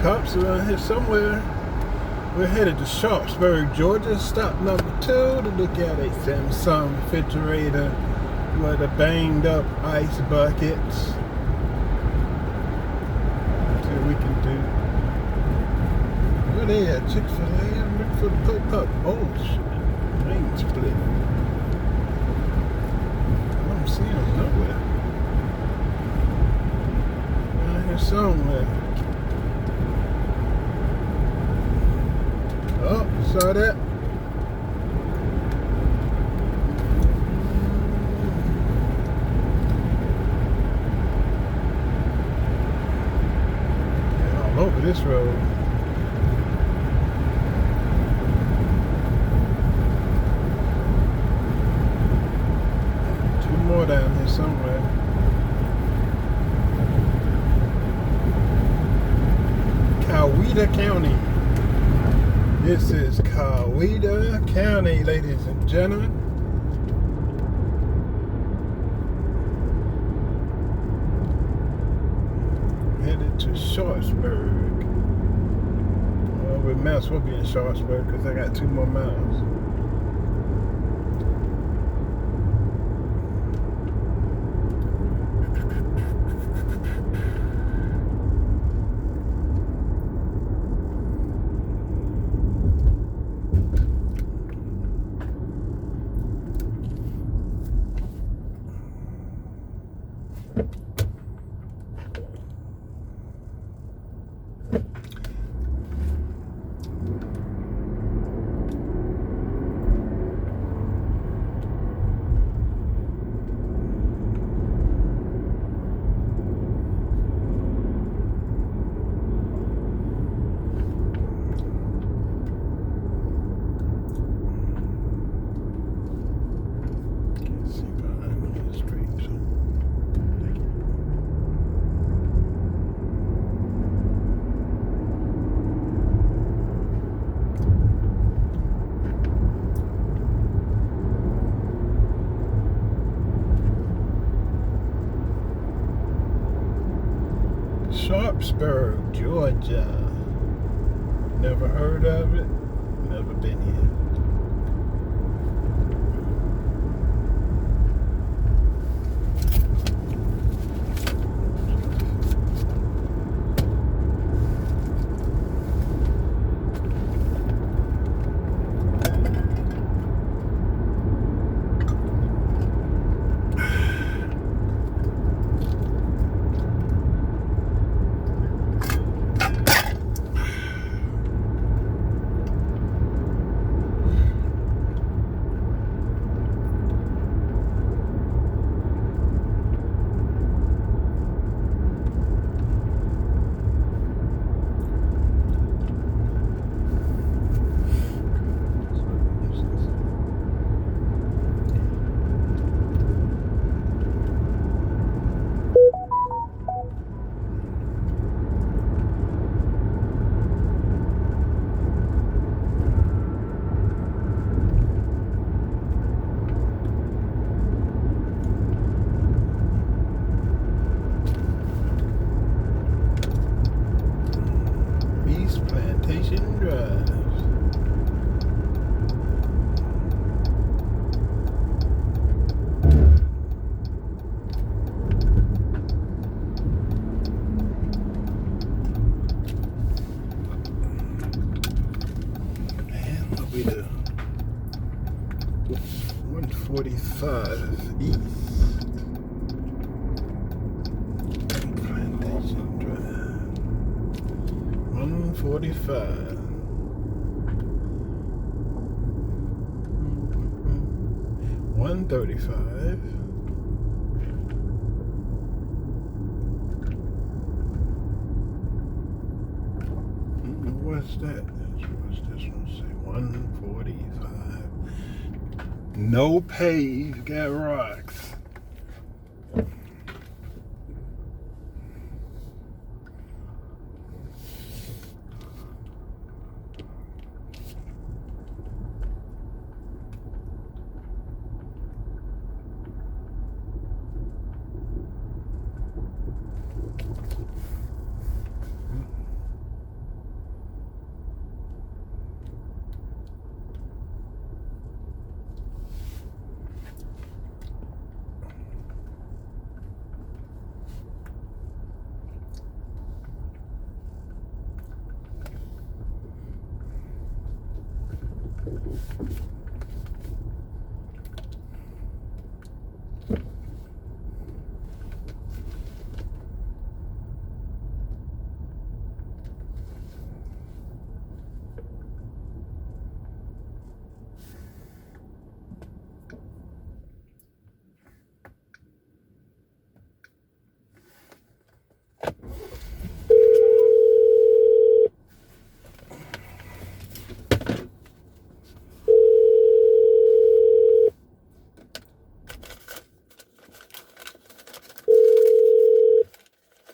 cops around here somewhere. We're headed to Sharpsburg, Georgia. Stop number 2 to look at a Samsung refrigerator with a banged up ice buckets. See what we can do. Where they at? Chick-fil-A? I'm looking for the pop-up. Oh, shit. Lane split. I don't see them nowhere. Around here somewhere. Oh, saw that. All over this road. Two more down here somewhere. Coweta County. This is Coweta County, ladies and gentlemen. Headed to Sharpsburg. Well, we might as well be in Sharpsburg because I got 2 more miles. Sharpsburg, Georgia. Never heard of it. Never been here. Plantation Drive. And what we do? 145 East. Plantation Drive. 145. $135. What's that? What's this one say? 145. No pave, got rocks.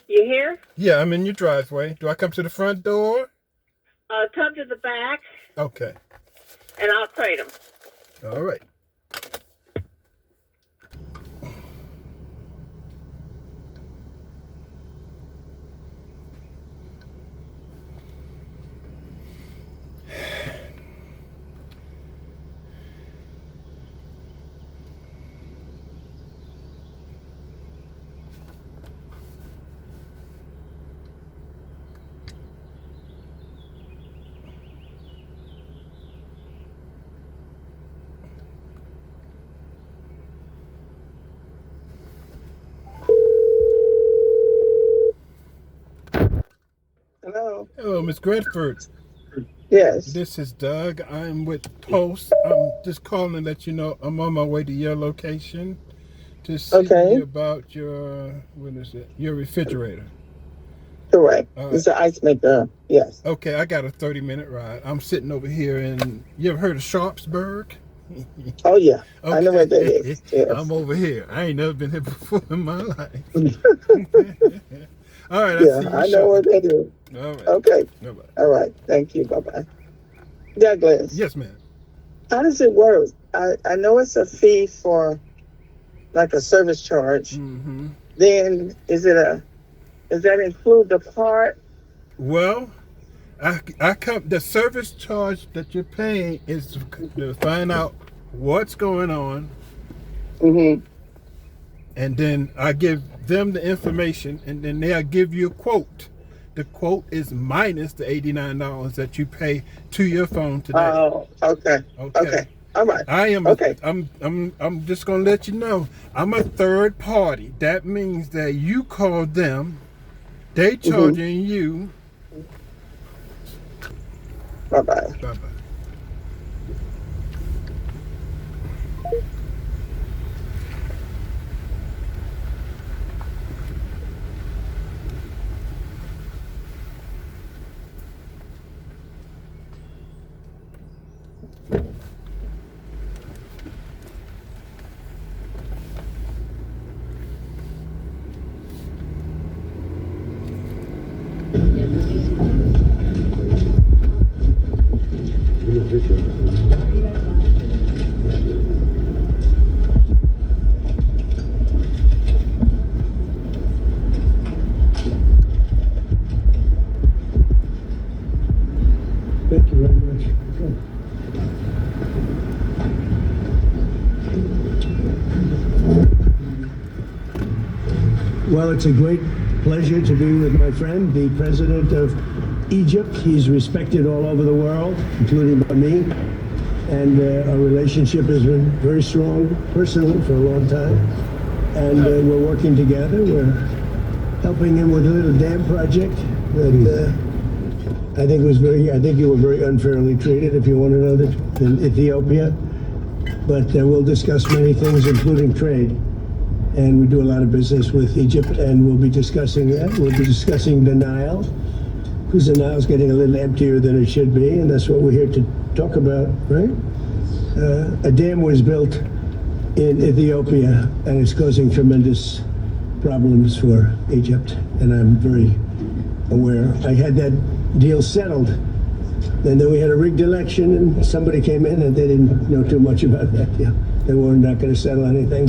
You here? Yeah, I'm in your driveway. Do I come to the front door? Come to the back, Okay. and I'll crate them. All right. Hello. Hello, Miss Gredford. Yes. This is Doug. I'm with Post. I'm just calling to let you know I'm on my way to your location to see Okay. about your, what is it? Your refrigerator. Correct. All It's an ice maker. Yes. Okay, I got a 30-minute ride. I'm sitting over here in, you ever heard of Sharpsburg? Oh yeah. Okay. I know where that is. Yes. I'm over here. I ain't never been here before in my life. All right, Yeah, see you I know where shortly. that is. All right. Okay. Bye-bye. All right. Thank you. Bye bye. Douglas. Yes, ma'am. How does it work? I know it's a fee for like a service charge. Mm-hmm. Then does that include the part? Well, I come. The service charge that you're paying is to find out what's going on, Mm-hmm. and then I give them the information, and then they'll give you a quote. The quote is minus the $89 that you pay to your phone today. Oh, okay. Okay. All right. I am. Okay. I'm just gonna let you know. I'm a third party. That means that you call them. They charging you. Bye bye. Bye bye. Thank you very much. Well, it's a great pleasure to be with my friend, the president of Egypt. He's respected all over the world, including by me. And our relationship has been very strong personally for a long time. And we're working together. We're helping him with a little dam project that I think you were very unfairly treated, if you want to know that, in Ethiopia. But we'll discuss many things, including trade. And we do a lot of business with Egypt, and we'll be discussing that. We'll be discussing the Nile, because the Nile's getting a little emptier than it should be, and that's what we're here to talk about, right? A dam was built in Ethiopia, and it's causing tremendous problems for Egypt, and I'm very aware. I had that deal settled, and then we had a rigged election, and somebody came in, and they didn't know too much about that deal. They were not going to settle anything,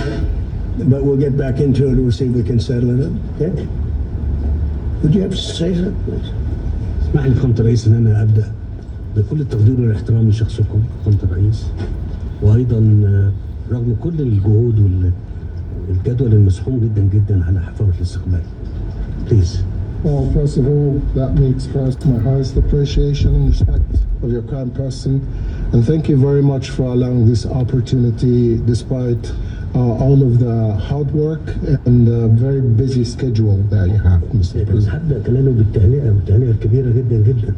but we'll get back into it, and we'll see if we can settle it. Okay? Would you have to say something, please? اسمح لي فخامة الرئيس ان انا ابدا بكل التقدير والاحترام لشخصكم فخامة الرئيس، وايضا رغم كل الجهود والجدول المزحوم جدا جدا على حفاوة الاستقبال. Please. Well, first of all, let me express my highest appreciation and respect of your kind person And thank you very much for allowing this opportunity despite all of the hard work and the very busy schedule that you have, Mr. لكن President. هبدأ كلامي والتهنئة الكبيرة جدا جدا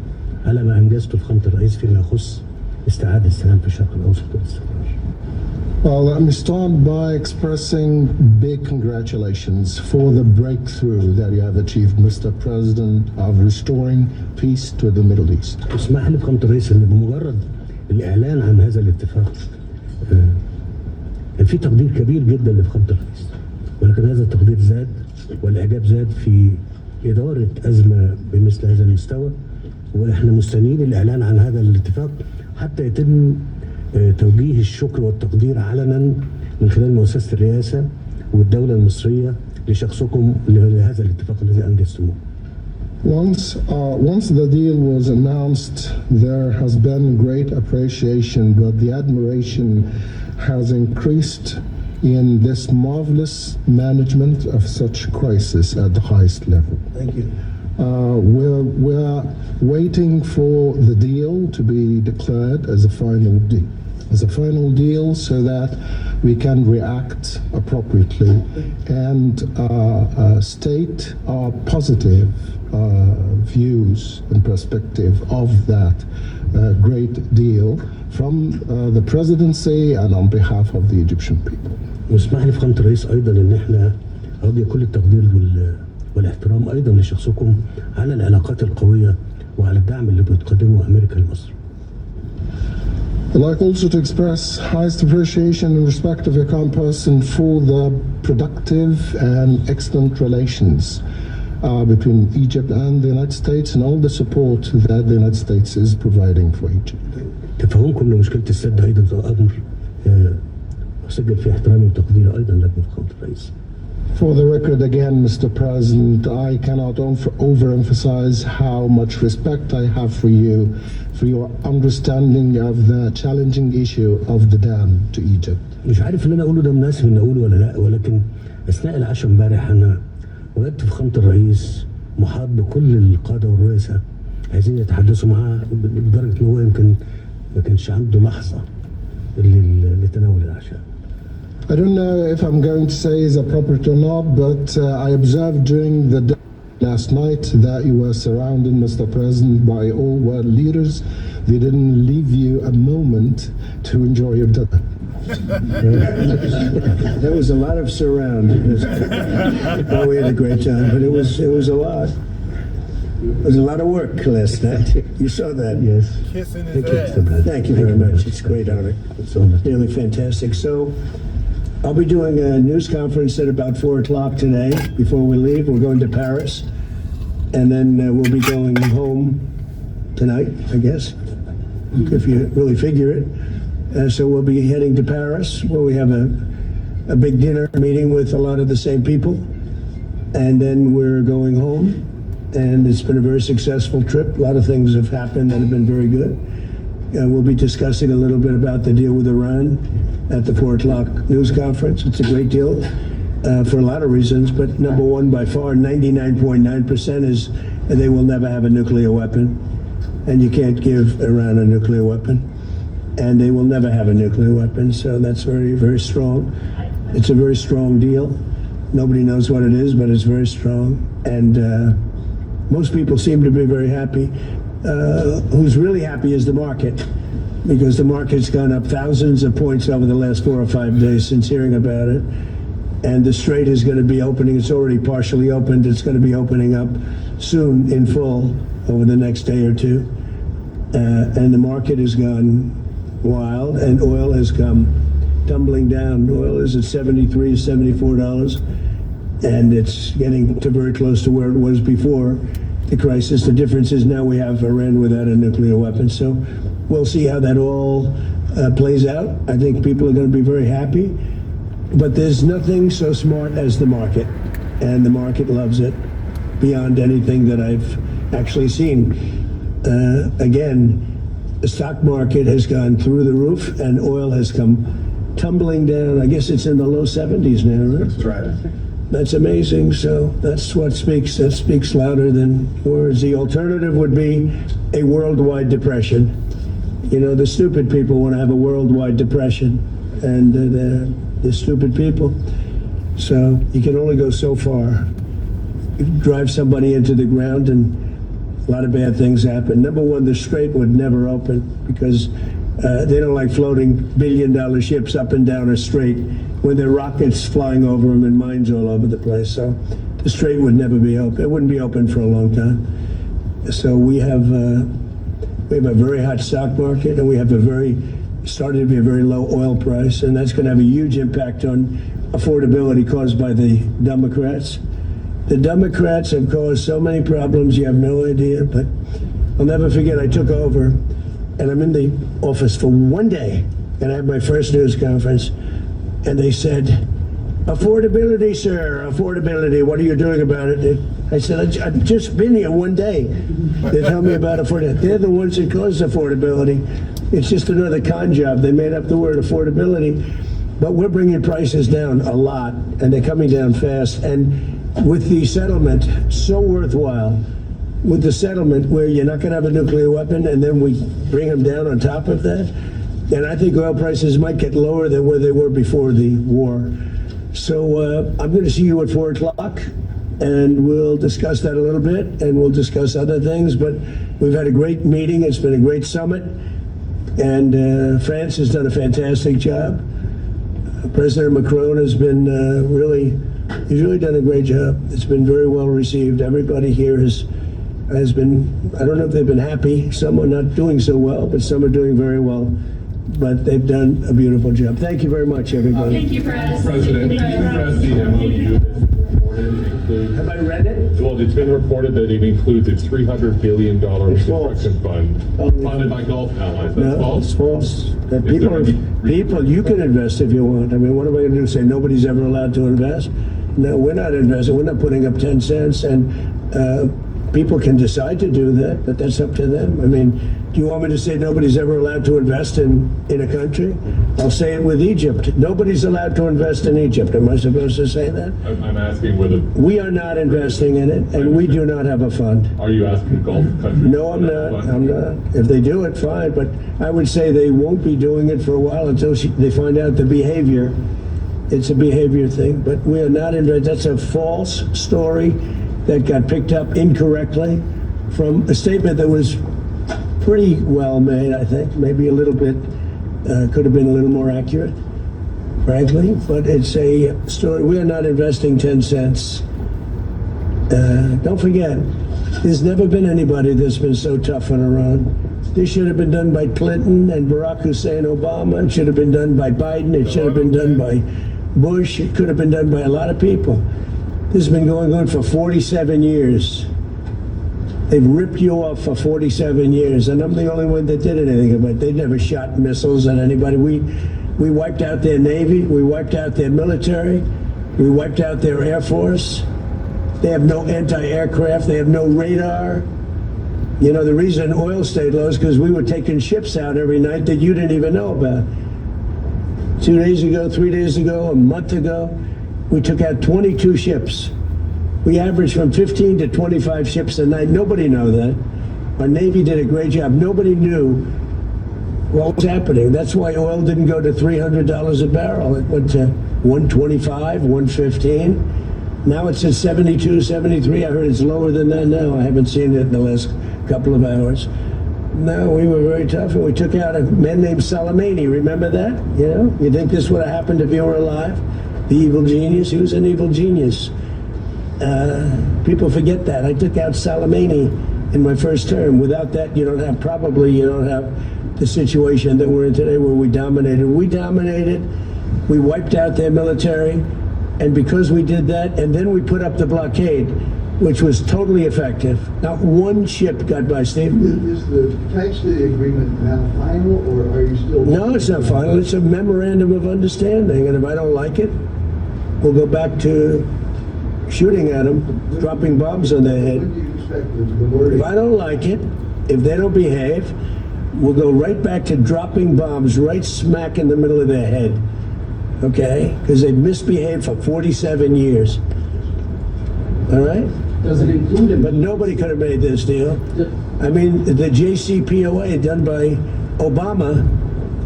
على ما أنجزته فخامة الرئيس فيما يخص استعادة السلام في الشرق الأوسط والاستقرار. Well, let me start by expressing big congratulations for the breakthrough that you have achieved, Mr. President, of restoring peace to the Middle East. اسمح لي فخامة الرئيس إن بمجرد الإعلان عن هذا الاتفاق كان في تقدير كبير جدا لفخامة الرئيس، ولكن هذا التقدير زاد والإعجاب زاد في إدارة أزمة بمثل هذا المستوى، وإحنا مستنيين الإعلان عن هذا الاتفاق حتى يتم توجيه الشكر والتقدير علنا من خلال مؤسسة الرئاسة والدولة المصرية لشخصكم لهذا الاتفاق الذي أنجزتموه. Once the deal was announced, there has been great appreciation, but the admiration has increased in this marvelous management of such crisis at the highest level. Thank you. We're waiting for the deal to be declared as a final deal, so that we can react appropriately and state our positive views and perspective of that great deal from the presidency and on behalf of the Egyptian people. واسمح لي فخامة الرئيس أيضا إن إحنا أوجه كل التقدير والاحترام أيضا لشخصكم على العلاقات القوية وعلى الدعم اللي بتقدمه أمريكا لمصر. I'd like also to express highest appreciation and respect of your calm person for the productive and excellent relations between Egypt and the United States and all the support that the United States is providing for Egypt. تفهمكم لمشكلة السد أيضا أمر أسجل في احترامي وتقديري أيضا لكم فخامة الرئيس. For the record again, Mr. President, I cannot overemphasize how much respect I have for you, for your understanding of the challenging issue of the dam to Egypt. مش عارف اللي أنا أقوله ده مناسب إن أقوله ولا لا، ولكن أثناء العشاء امبارح أنا وجدت فخامة الرئيس محاط بكل القادة والرؤساء عايزين يتحدثوا معاه لدرجة إن هو يمكن ما كانش عنده لحظة لتناول العشاء. I don't know if I'm going to say is appropriate or not, but I observed during the day last night that you were surrounded, Mr. President, by all world leaders. They didn't leave you a moment to enjoy your dinner. There was a lot of surround. Oh, we had a great time, but it was a lot. It was a lot of work last night. You saw that. Yes. Kissing Thank his you, Mr. ass. President. Thank you very much. It's a great honor. So much. Really fantastic. So I'll be doing a news conference at about 4 o'clock today. Before we leave, we're going to Paris. And then we'll be going home tonight, I guess, if you really figure it. So we'll be heading to Paris, where we have a big dinner meeting with a lot of the same people. And then we're going home. And it's been a very successful trip. A lot of things have happened that have been very good. We'll be discussing a little bit about the deal with Iran at the 4 o'clock news conference. It's a great deal for a lot of reasons, but number one, by far, 99.9% is they will never have a nuclear weapon, and you can't give Iran a nuclear weapon, and they will never have a nuclear weapon, so that's very, very strong. It's a very strong deal. Nobody knows what it is, but it's very strong, and most people seem to be very happy. Who's really happy is the market, because the market's gone up thousands of points over the last 4 or 5 days since hearing about it. And the Strait is going to be opening. It's already partially opened. It's going to be opening up soon in full over the next day or two. And the market has gone wild, and oil has come tumbling down. Oil is at $73, $74, and it's getting to very close to where it was before the crisis. The difference is now we have Iran without a nuclear weapon. So we'll see how that all plays out. I think people are going to be very happy. But there's nothing so smart as the market, and the market loves it beyond anything that I've actually seen. Again, the stock market has gone through the roof, and oil has come tumbling down. I guess it's in the low 70s now, right? That's right. That's amazing. So that's what speaks louder than words. The alternative would be a worldwide depression. You know, the stupid people want to have a worldwide depression, and they're stupid people. So you can only go so far. You can drive somebody into the ground, and a lot of bad things happen. Number one, the Strait would never open because they don't like floating billion-dollar ships up and down a strait when there are rockets flying over them and mines all over the place. So the Strait would never be open. It wouldn't be open for a long time. So we have a very hot stock market, and we have started to be a very low oil price, and that's going to have a huge impact on affordability caused by the Democrats. The Democrats have caused so many problems, you have no idea, but I'll never forget, I took over, and I'm in the office for one day, and I had my first news conference, and they said, affordability, sir, affordability, what are you doing about it? I said, I've just been here one day. They tell me about affordability. They're the ones that cause affordability. It's just another con job. They made up the word affordability, but we're bringing prices down a lot, and they're coming down fast. And with the settlement, so worthwhile, with the settlement where you're not going to have a nuclear weapon, and then we bring them down on top of that, and I think oil prices might get lower than where they were before the war. So I'm going to see you at 4 o'clock, and we'll discuss that a little bit, and we'll discuss other things. But we've had a great meeting. It's been a great summit, and France has done a fantastic job. President Macron has been he's really done a great job. It's been very well received. Everybody here has been, I don't know if they've been happy. Some are not doing so well, but some are doing very well. But they've done a beautiful job. Thank you very much, everybody. Thank you, President. President, you addressed the MOU includes. Have I read it? Well, it's been reported that it includes a $300 billion construction fund funded by Gulf allies. That's No, false. it's false. That Is there any people, you can invest if you want. I mean, what am I going to do? Say nobody's ever allowed to invest? No, we're not investing. We're not putting up 10 cents. And people can decide to do that, but that's up to them. I mean, do you want me to say nobody's ever allowed to invest in a country? I'll say it with Egypt. Nobody's allowed to invest in Egypt. Am I supposed to say that? I'm asking whether. We are not investing in it, and we do not have a fund. Are you asking Gulf countries? No, I'm not. I'm not. If they do it, fine. But I would say they won't be doing it for a while until they find out the behavior. It's a behavior thing. But we are not investing. That's a false story that got picked up incorrectly from a statement that was pretty well made, I think. Maybe a little bit, could have been a little more accurate, frankly. But it's a story. We are not investing 10 cents. Don't forget, there's never been anybody that's been so tough on Iran. This should have been done by Clinton and Barack Hussein Obama. It should have been done by Biden. It should have been done by Bush. It could have been done by a lot of people. This has been going on for 47 years. They've ripped you off for 47 years, and I'm the only one that did anything about it. They never shot missiles at anybody. We wiped out their Navy. We wiped out their military. We wiped out their Air Force. They have no anti-aircraft. They have no radar. You know, the reason oil stayed low is because we were taking ships out every night that you didn't even know about. 2 days ago, 3 days ago, a month ago, we took out 22 ships. We averaged from 15 to 25 ships a night. Nobody knew that. Our Navy did a great job. Nobody knew what was happening. That's why oil didn't go to $300 a barrel. It went to 125, 115. Now it's at 72, 73. I heard it's lower than that now. I haven't seen it in the last couple of hours. No, we were very tough, and we took out a man named Soleimani. Remember that? You know, you think this would have happened if you were alive? The evil genius. He was an evil genius. People forget that. I took out Soleimani in my first term. Without that, you don't have the situation that we're in today where we dominated. We wiped out their military, and because we did that, and then we put up the blockade, which was totally effective. Not one ship got by, Steve. Is the text of the agreement now final, or are you still... No, it's not final. It's a memorandum of understanding, and if I don't like it, we'll go back to shooting at them, dropping bombs on their head. When do you expect the wording? If I don't like it, if they don't behave, we'll go right back to dropping bombs right smack in the middle of their head. Okay? Because they've misbehaved for 47 years. All right? Does it include... But nobody could have made this deal. I mean, the JCPOA done by Obama,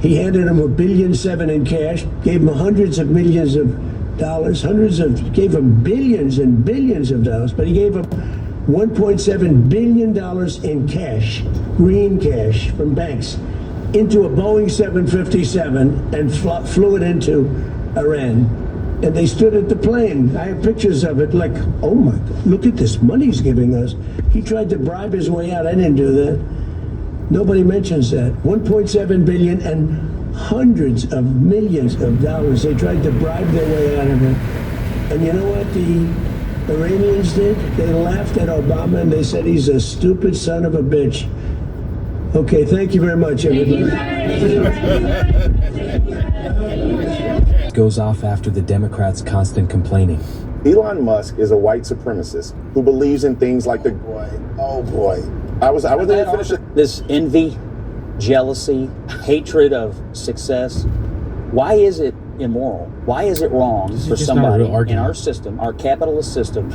he handed him $1.7 billion in cash, gave him hundreds of millions of dollars, gave him billions and billions of dollars, but he gave him $1.7 billion in cash, green cash from banks, into a Boeing 757 and flew it into Iran. And they stood at the plane. I have pictures of it, like, oh my God, look at this money he's giving us. He tried to bribe his way out. I didn't do that. Nobody mentions that. 1.7 billion and hundreds of millions of dollars. They tried to bribe their way out of it. And you know what the Iranians did? They laughed at Obama and they said he's a stupid son of a bitch. Okay, thank you very much, everybody. Goes off after the Democrats' constant complaining. Elon Musk is a white supremacist who believes in things like oh boy. I was going to finish it. This envy, jealousy, hatred of success. Why is it immoral? Why is it wrong for somebody in our system, our capitalist system,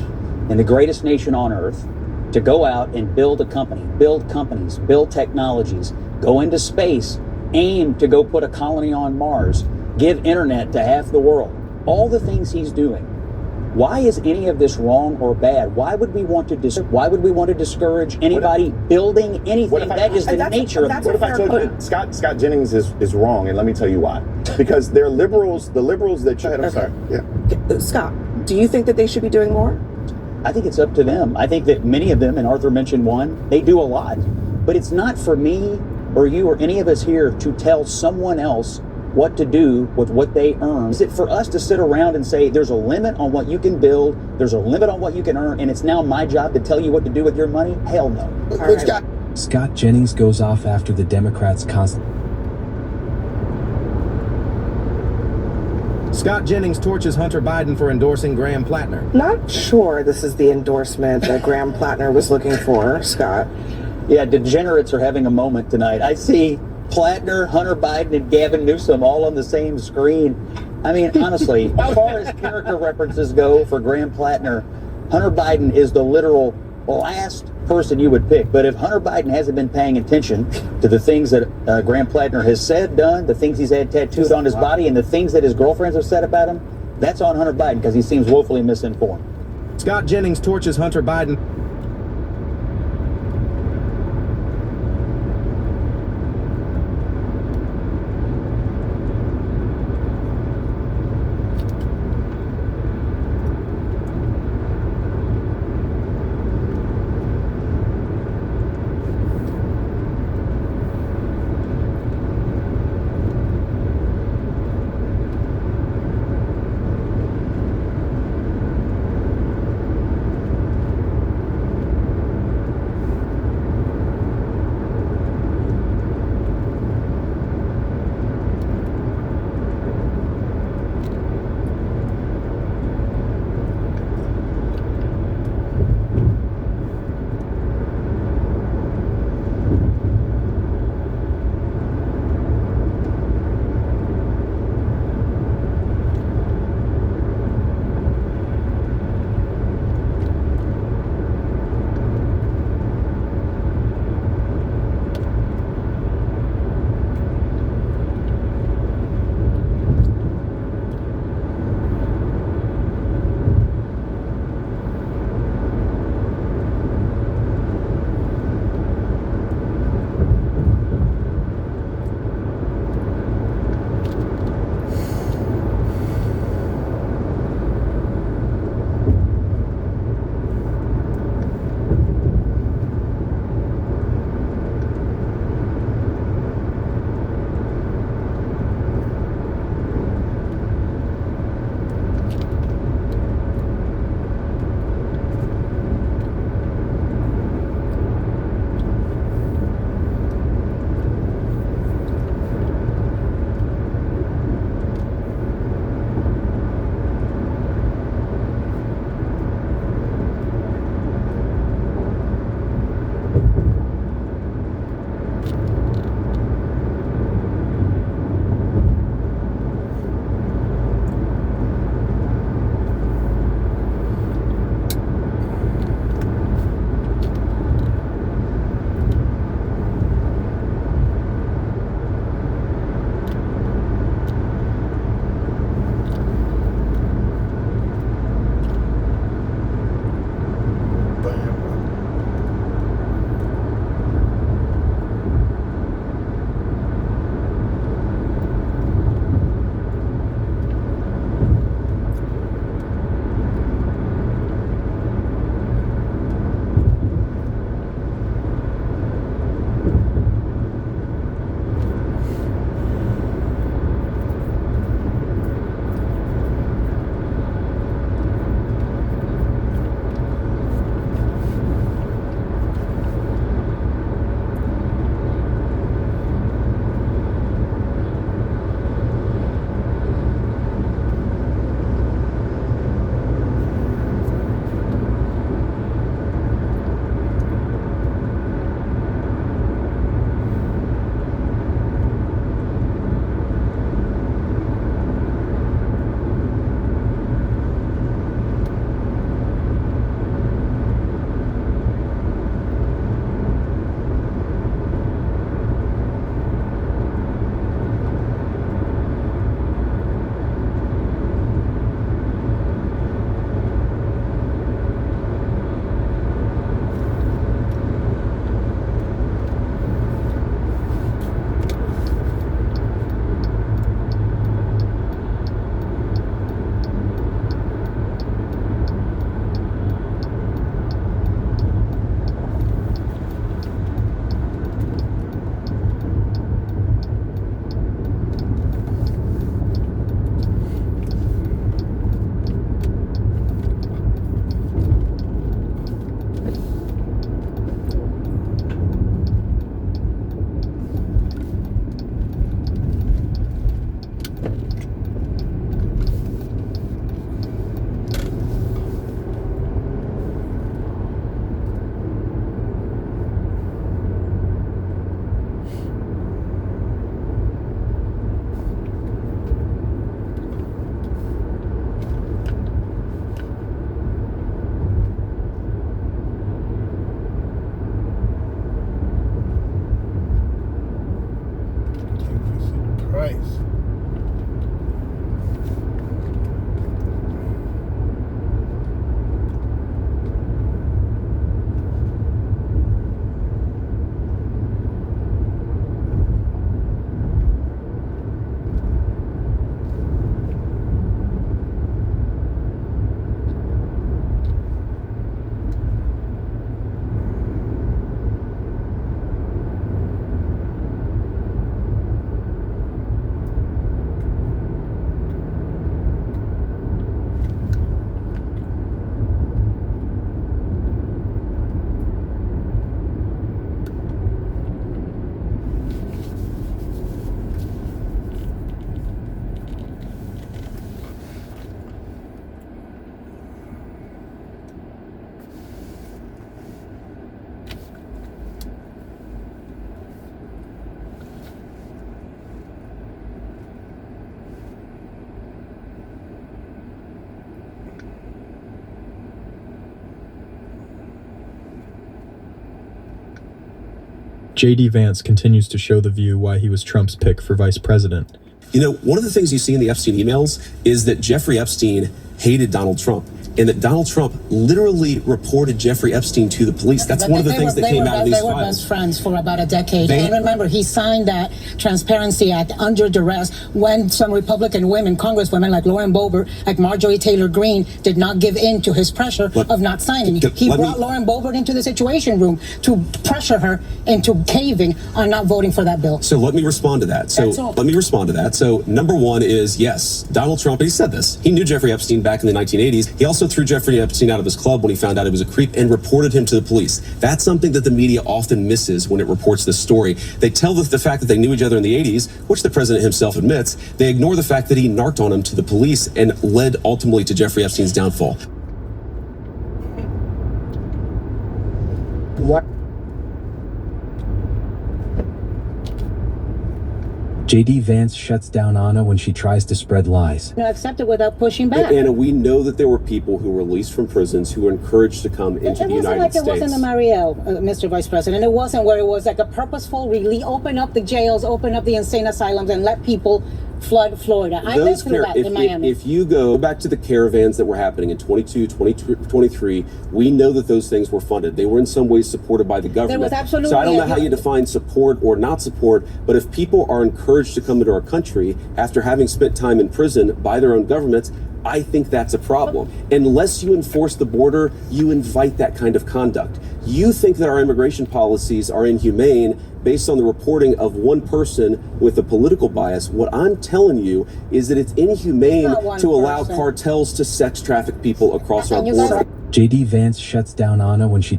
in the greatest nation on earth, to go out and build a company, build companies, build technologies, go into space, aim to go put a colony on Mars, give internet to half the world, all the things he's doing? Why is any of this wrong or bad? Why would we want to discourage anybody building anything? That is the nature of it. What if I told you Scott Jennings is wrong, and let me tell you why. Because they're liberals, the liberals that you had, I'm sorry. Yeah. Scott, do you think that they should be doing more? I think it's up to them. I think that many of them, and Arthur mentioned one, they do a lot. But it's not for me or you or any of us here to tell someone else what to do with what they earn. Is it for us to sit around and say, there's a limit on what you can build, there's a limit on what you can earn, and it's now my job to tell you what to do with your money? Hell no. Right. Scott Jennings goes off after the Democrats' constant. Scott Jennings torches Hunter Biden for endorsing Graham Plattner. Not sure this is the endorsement that Graham Plattner was looking for, Scott. Yeah, degenerates are having a moment tonight. I see Plattner, Hunter Biden, and Gavin Newsom all on the same screen. I mean, honestly, as far as character references go for Graham Plattner, Hunter Biden is the literal last person you would pick. But if Hunter Biden hasn't been paying attention to the things that Graham Plattner has said, done, the things he's had tattooed on his body, and the things that his girlfriends have said about him, that's on Hunter Biden because he seems woefully misinformed. Scott Jennings torches Hunter Biden. J.D. Vance continues to show The View why he was Trump's pick for vice president. You know, one of the things you see in the Epstein emails is that Jeffrey Epstein hated Donald Trump, and that Donald Trump literally reported Jeffrey Epstein to the police. That's one of the things that came out of these files. They were best friends for about a decade. And remember, he signed that Transparency Act under duress when some Republican women, congresswomen like Lauren Boebert, like Marjorie Taylor Greene, did not give in to his pressure of not signing. He brought Lauren Boebert into the Situation Room to pressure her into caving on not voting for that bill. So let me respond to that. So number one is, yes, Donald Trump, and he said this, he knew Jeffrey Epstein back in the 1980s. He also threw Jeffrey Epstein out of his club when he found out he was a creep and reported him to the police. That's something that the media often misses when it reports this story. They tell the fact that they knew each other in the 80s, which the president himself admits. They ignore the fact that he narked on him to the police and led ultimately to Jeffrey Epstein's downfall. What? J.D. Vance shuts down Anna when she tries to spread lies. Accept it without pushing back. Anna, we know that there were people who were released from prisons who were encouraged to come into the United States. It wasn't the Mariel, Mr. Vice President. It wasn't where it was like a purposeful release, open up the jails, open up the insane asylums, and let people flood Florida. I lived through that in Miami. If you go back to the caravans that were happening in 22, 23, we know that those things were funded. They were in some ways supported by the government. There was absolutely. So I don't know how you define support or not support, but if people are encouraged to come into our country after having spent time in prison by their own governments, I think that's a problem. Unless you enforce the border, you invite that kind of conduct. You think that our immigration policies are inhumane based on the reporting of one person with a political bias. What I'm telling you is that it's inhumane to allow cartels to sex traffic people across our border. J.D. Vance shuts down Anna when she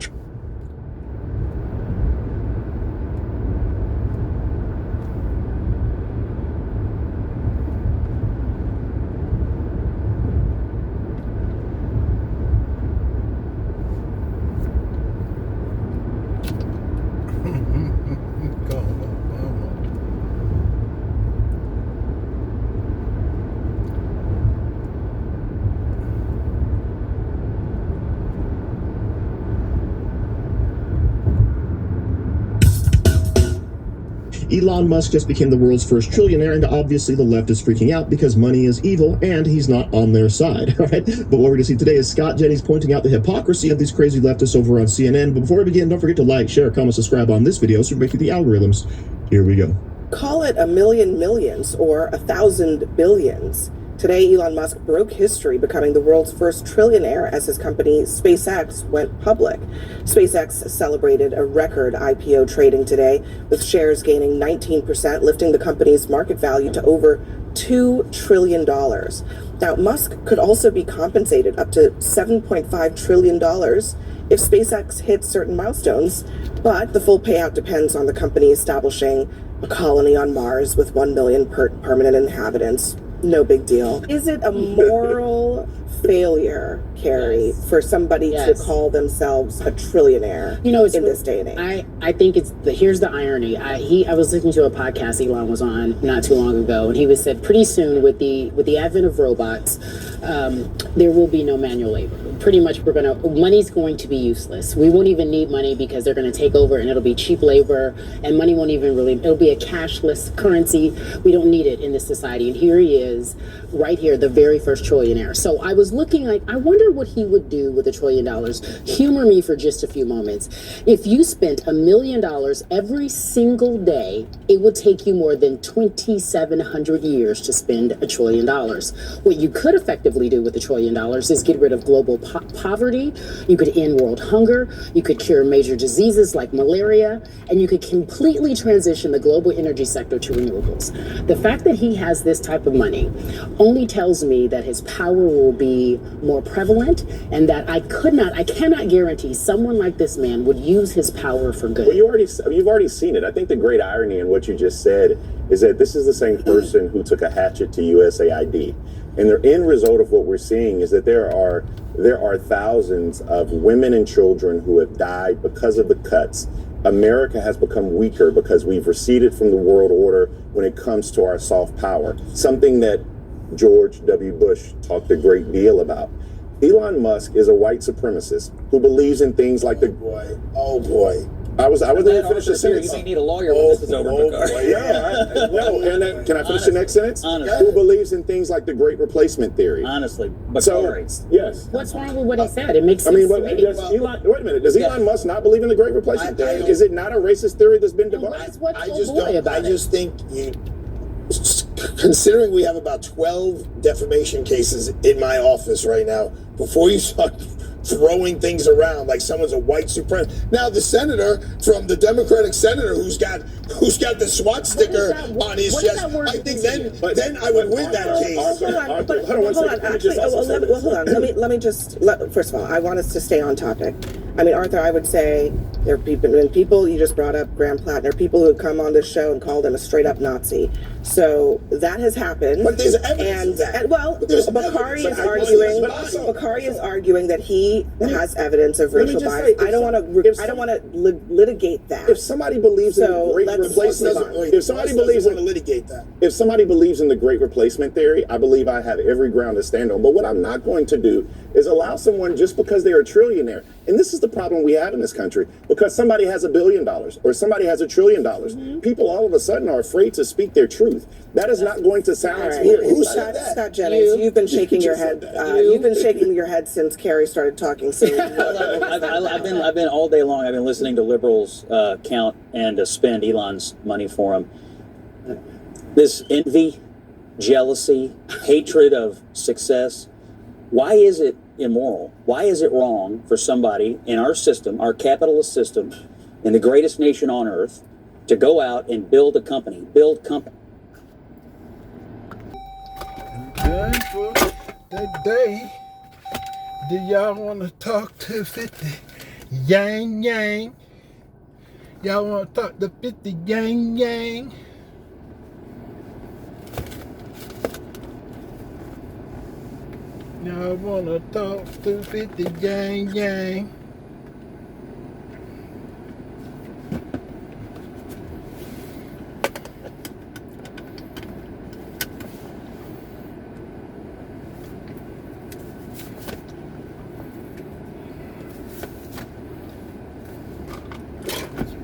Elon Musk just became the world's first trillionaire, and obviously the left is freaking out because money is evil and he's not on their side, right? But what we're going to see today is Scott Jennings pointing out the hypocrisy of these crazy leftists over on CNN. But before we begin, don't forget to like, share, comment, subscribe on this video so we break through the algorithms. Here we go. Call it a million millions or 1,000 billions. Today, Elon Musk broke history, becoming the world's first trillionaire as his company SpaceX went public. SpaceX celebrated a record IPO trading today, with shares gaining 19%, lifting the company's market value to over $2 trillion. Now, Musk could also be compensated up to $7.5 trillion if SpaceX hits certain milestones, but the full payout depends on the company establishing a colony on Mars with 1 million permanent inhabitants. No big deal. Is it a moral failure, Carrie, for somebody to call themselves a trillionaire in this day and age? I think here's the irony. I was listening to a podcast Elon was on not too long ago, and he said pretty soon with the advent of robots, there will be no manual labor. Pretty much money's going to be useless. We won't even need money because they're going to take over and it'll be cheap labor, and money won't even it'll be a cashless currency. We don't need it in this society. And here he is, right here, the very first trillionaire. So I was looking like, I wonder what he would do with $1 trillion. Humor me for just a few moments. If you spent $1 million every single day, it would take you more than 2,700 years to spend $1 trillion. What you could effectively do with $1 trillion is get rid of global poverty. You could end world hunger. You could cure major diseases like malaria, and you could completely transition the global energy sector to renewables. The fact that he has this type of money only tells me that his power will be more prevalent, and that I cannot guarantee someone like this man would use his power for good. Well, you've already seen it. I think the great irony in what you just said is that this is the same person who took a hatchet to USAID. And the end result of what we're seeing is that there are thousands of women and children who have died because of the cuts. America has become weaker because we've receded from the world order when it comes to our soft power, something that George W. Bush talked a great deal about. Elon Musk is a white supremacist who believes in things like I wasn't even finish the You sentence. may need a lawyer when this is over, Bakari. No, and then, can I finish the next sentence? Honestly. Who believes in things like the Great Replacement Theory? Honestly, So, Bakari. yes. What's wrong with what he said? It makes I sense mean, to me. wait a minute. Does Elon Musk not believe in the Great Replacement Theory? Is it not a racist theory that's been debunked? What's I so just boy don't. about I it? just think you, considering we have about 12 defamation cases in my office right now, before you start throwing things around like someone's a white supremacist. Now the senator from the Democratic senator who's got the SWAT sticker on his chest. I think then I would win that case. Hold on. Actually, hold on. Let me just. First of all, I want us to stay on topic. I mean, Arthur, I would say there are people you just brought up, Graham Plattner, people who have come on this show and called him a straight up Nazi. So that has happened. But there's evidence of that. And well, Bakari is arguing that he has evidence of racial bias. I don't want to litigate that. If somebody believes in the Great Replacement, if somebody believes in the Great Replacement Theory, I believe I have every ground to stand on. But what I'm not going to do is allow someone just because they're a trillionaire, and this is the problem we have in this country, because somebody has $1 billion or somebody has $1 trillion, people all of a sudden are afraid to speak their truth. That is not going to silence me. Who said that? Scott Jennings, you've been shaking your head. You've been shaking your head since Kerry started talking. So I've been all day long. I've been listening to liberals count and spend Elon's money for him. This envy, jealousy, hatred of success. Why is it immoral? Why is it wrong for somebody in our system, our capitalist system, in the greatest nation on earth, to go out and build a company, Done for the day. Do y'all want to talk to 50 Yang Yang? Y'all want to talk to 50 Yang Yang? Y'all want to talk to 50 Yang Yang?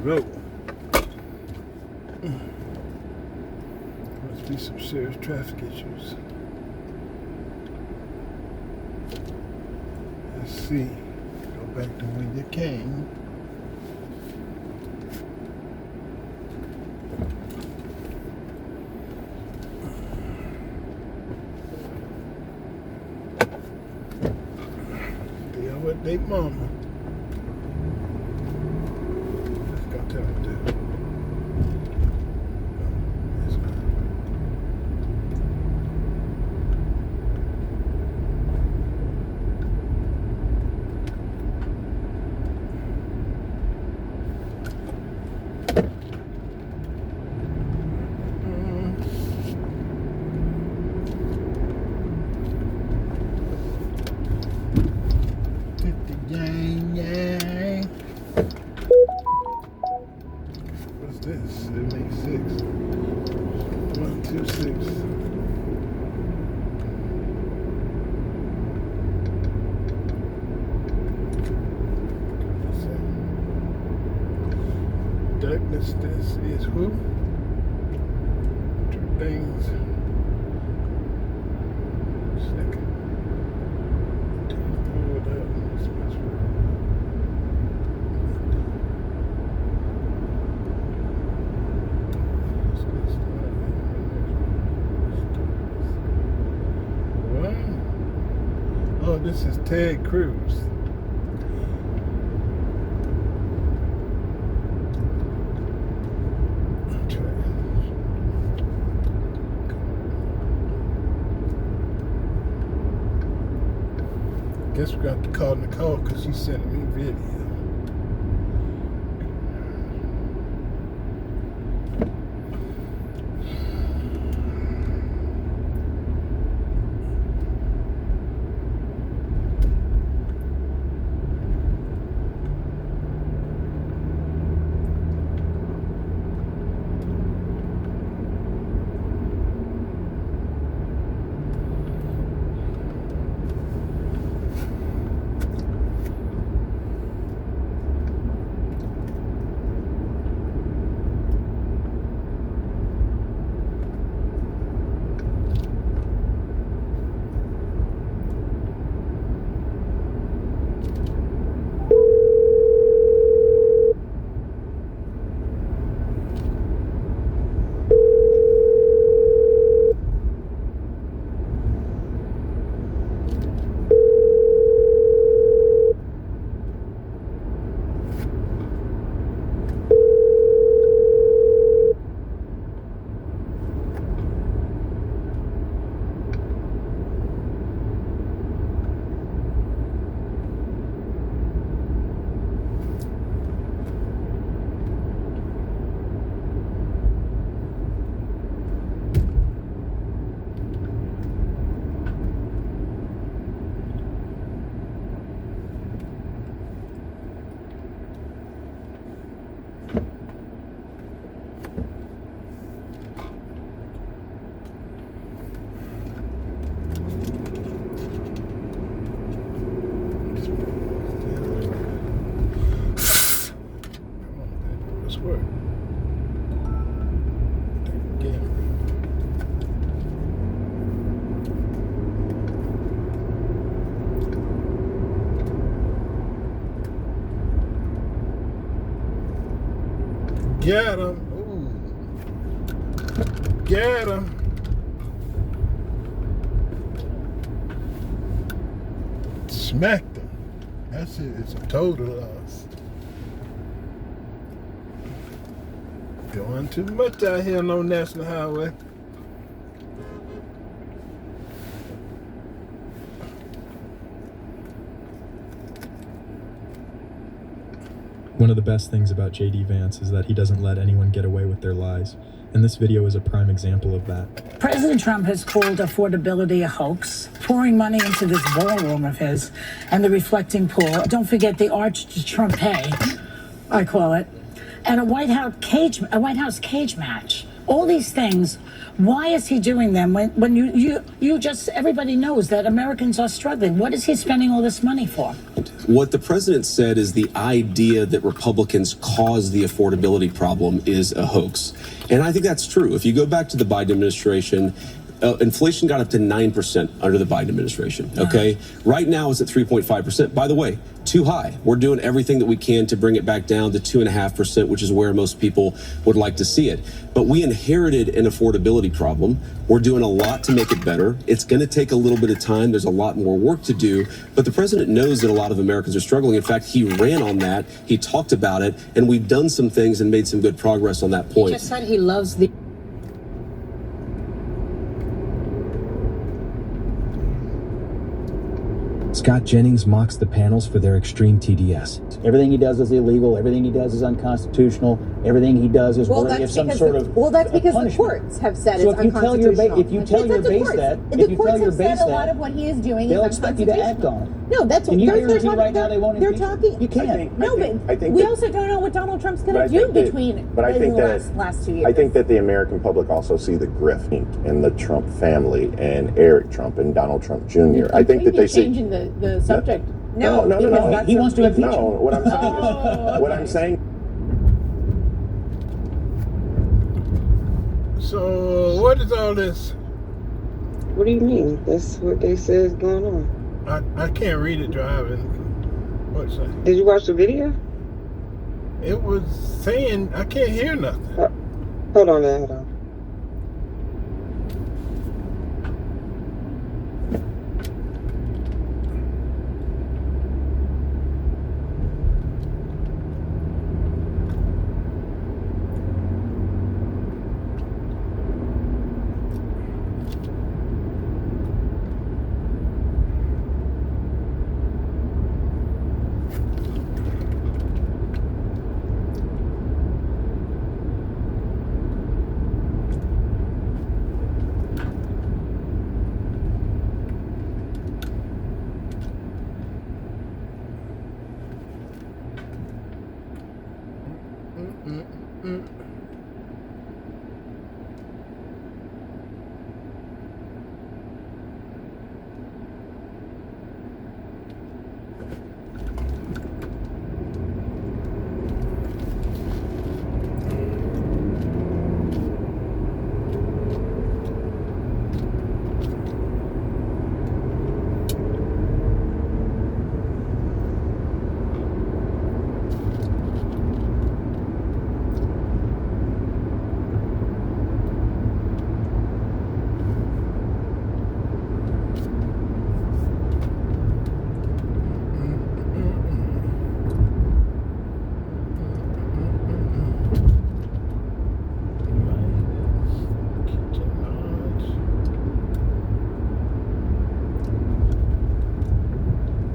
Road. Must be some serious traffic issues. Let's see. Go back to when you came. Deal with their mama. What's this? 786. 126. Darkness, this is who? Two things. Second. Hold up. What? Oh, this is Ted Cruz. Guess we're going to have to call Nicole because she sent me video. swear. Yeah. Get him. Ooh. Get him. Smacked him. That's it. It's a total loss. Going too much out here on no national highway. One of the best things about J.D. Vance is that he doesn't let anyone get away with their lies. And this video is a prime example of that. President Trump has called affordability a hoax, pouring money into this ballroom of his and the reflecting pool. Don't forget the Arch de Trumpet, I call it, and a White House cage match. All these things. Why is he doing them when you just, everybody knows that Americans are struggling? What is he spending all this money for? What the president said is the idea that Republicans caused the affordability problem is a hoax. And I think that's true. If you go back to the Biden administration, inflation got up to 9% under the Biden administration, okay? Right now it's at 3.5%. By the way, too high. We're doing everything that we can to bring it back down to 2.5%, which is where most people would like to see it. But we inherited an affordability problem. We're doing a lot to make it better. It's going to take a little bit of time. There's a lot more work to do. But the president knows that a lot of Americans are struggling. In fact, he ran on that. He talked about it. And we've done some things and made some good progress on that point. He just said he loves the... Scott Jennings mocks the panels for their extreme TDS. Everything he does is illegal. Everything he does is unconstitutional. Everything he does is worthy of some sort of that's because punishment. The courts have said So it's if you tell your unconstitutional. if you tell your base that, The courts have said a lot of what he is doing they'll is expect you to act on it. No, that's Can you they're guarantee talking, right now they won't They're impeach? talking. You can't. But we also don't know what Donald Trump's going to do between the last 2 years. I think that the American public also see the grift in the Trump family and Eric Trump and Donald Trump Jr. I think that they see changing the subject. No. He wants to impeach him. No, what I'm saying is, what I'm saying. So what is all this? What do you mean? That's what they say is going on. I can't read it driving. What's that? Did you watch the video? It was saying I can't hear nothing. Hold on now, hold on.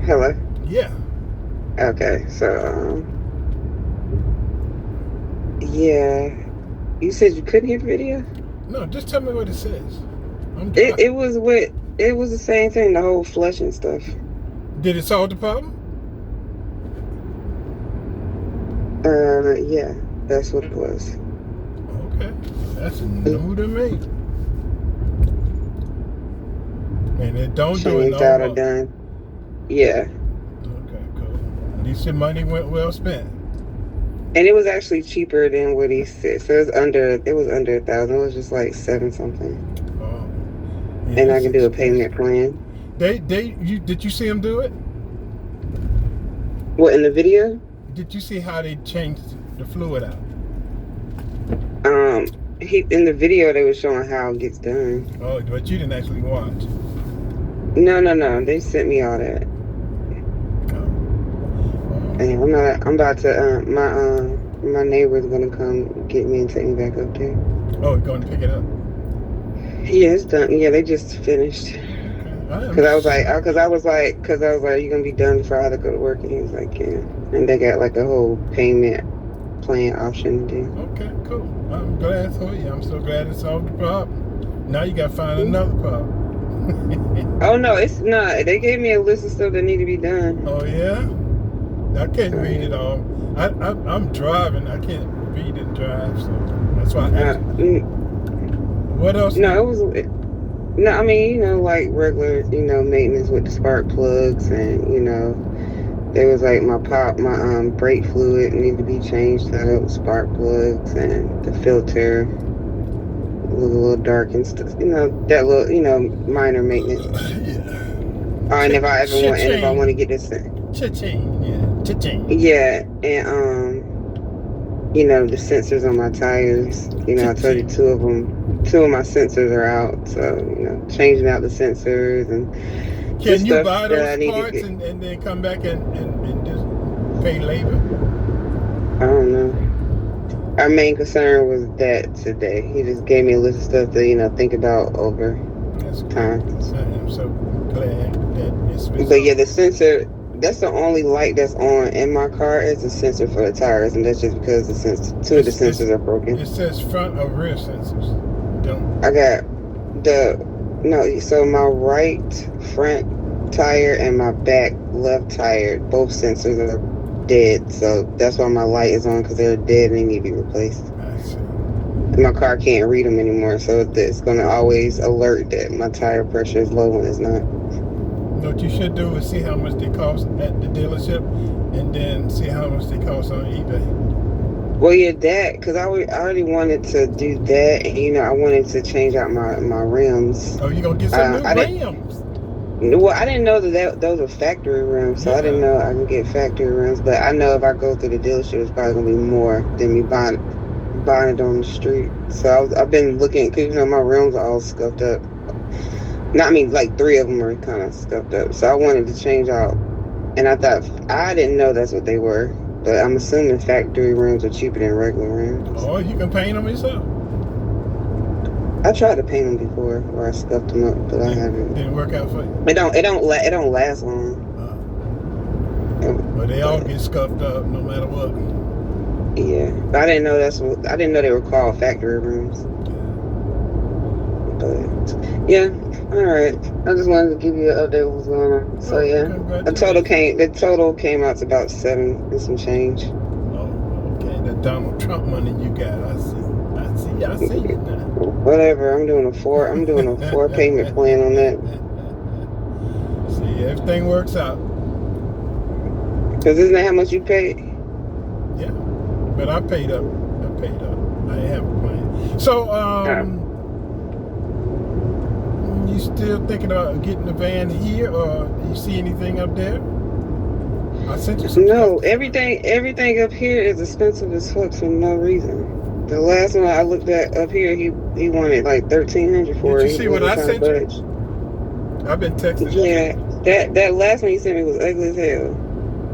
Hello? Yeah. Okay, so, yeah. You said you couldn't hear the video? No, just tell me what it says. It was the same thing, the whole flushing stuff. Did it solve the problem? Yeah, that's what it was. Okay, that's new to me. And it don't do it Changed out no of more. done. Yeah. Okay, cool. At least your money went well spent. And it was actually cheaper than what he said. So it was under 1,000. It was just like 7 something. Oh. Yeah, And I can do a payment plan. Did you see him do it? What, in the video? Did you see how they changed the fluid out? In the video they were showing how it gets done. Oh, but you didn't actually watch. No. They sent me all that. And I'm about to my neighbor's gonna come get me and take me back up there. Oh, going to pick it up? Yeah, it's done. Yeah, they just finished. Cause I was like, you gonna be done before I had to go to work? And he was like, yeah. And they got like a whole payment plan option to do. Okay, cool. I'm glad for you. I'm so glad it solved the problem. Now you gotta find another problem. Oh no, it's not. They gave me a list of stuff that need to be done. Oh yeah? I can't read it all. I'm driving. I can't read and drive, so that's why I asked you. What else? No, I mean, like regular, maintenance with the spark plugs, and there was like my brake fluid needed to be changed out with spark plugs, and the filter was a little dark and stuff. That little, minor maintenance. Yeah. And if I want to get this cha-ching, yeah, cha-ching. Yeah, and the sensors on my tires. I told you two of my sensors are out, so changing out the sensors and. Can you buy those parts and then come back and just pay labor? I don't know. Our main concern was that today. He just gave me a list of stuff to think about over time. I'm so glad that it's. But yeah, the sensor. That's the only light that's on in my car is the sensor for the tires, and that's just because two of the sensors are broken. It says front or rear sensors. I got so my right front tire and my back left tire, both sensors are dead. So that's why my light is on, because they're dead and they need to be replaced. I see. My car can't read them anymore, so it's going to always alert that my tire pressure is low when it's not. What you should do is see how much they cost at the dealership, and then see how much they cost on eBay. Well, yeah, because I already wanted to do that, and I wanted to change out my rims. Oh, you gonna get some new rims? Well, I didn't know that those were factory rims, so I didn't know I can get factory rims. But I know if I go through the dealership, it's probably gonna be more than me buying it on the street. So I've been looking, because my rims are all scuffed up. Like 3 of them are kind of scuffed up. So I wanted to change out, and I didn't know that's what they were. But I'm assuming factory rims are cheaper than regular rims. Oh, you can paint them yourself. I tried to paint them before, or I scuffed them up, but I haven't. Didn't work out for you. It don't last long. But they all get scuffed up no matter what. Yeah, but I didn't know they were called factory rims. But yeah, all right. I just wanted to give you an update of what's going on. So yeah, the total came out to about 7 and some change. Oh, okay. The Donald Trump money you got, I see you now. Whatever. I'm doing a 4 payment plan on that. See, everything works out. Cause isn't that how much you paid? Yeah, but I paid up. I ain't have a plan. So you still thinking about getting the van here, or do you see anything up there? I sent you some. No, everything up here is expensive as fuck for no reason. The last one I looked at up here, he wanted like $1,300 for it. Did you see what I sent you? I've been texting. Yeah, that last one you sent me was ugly as hell.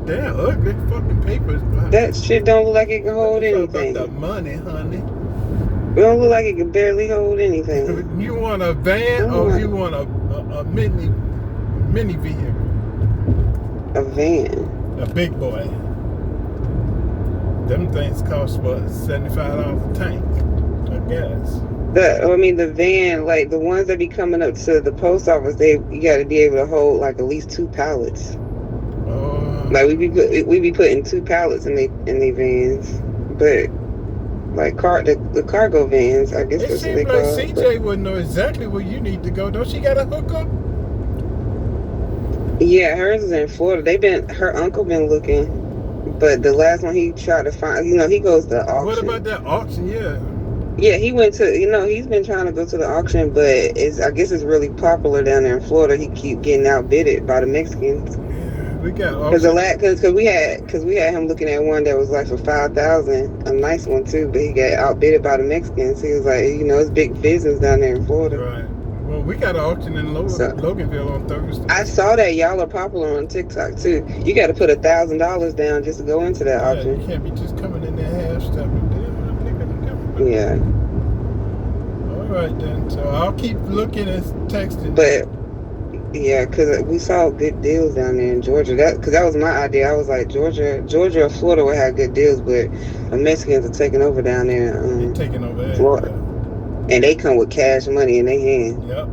Damn, ugly fucking papers. That shit don't look like it can hold anything. About the money, honey. It don't look like it can barely hold anything. You want a van or you want a mini vehicle? A van. A big boy. Them things cost what, $75 a tank, I guess. The van, like the ones that be coming up to the post office, you got to be able to hold like at least 2 pallets. Like we be putting 2 pallets in they vans, but like the cargo vans, I guess that's what they call it. CJ would know exactly where you need to go. Don't she got a hookup? Yeah, hers is in Florida. Her uncle been looking. But the last one he tried to find, he goes to auction. What about that auction? Yeah, he went to, he's been trying to go to the auction, but I guess it's really popular down there in Florida. He keep getting outbidded by the Mexicans. Yeah, we got because we had him looking at one that was like for $5,000, a nice one too, but he got outbidded by the Mexicans. He was like, it's big business down there in Florida. Right. Well, we got an auction in Loganville on Thursday. I saw that y'all are popular on TikTok too. You got to put $1,000 down just to go into that auction. You can't be just coming in there half stepping. Yeah. All right then. So I'll keep looking and texting. But yeah, because we saw good deals down there in Georgia. Because that was my idea. I was like, Georgia or Florida would have good deals, but the Mexicans are taking over down there. They're taking over there. Florida. And they come with cash money in their hand. Yep.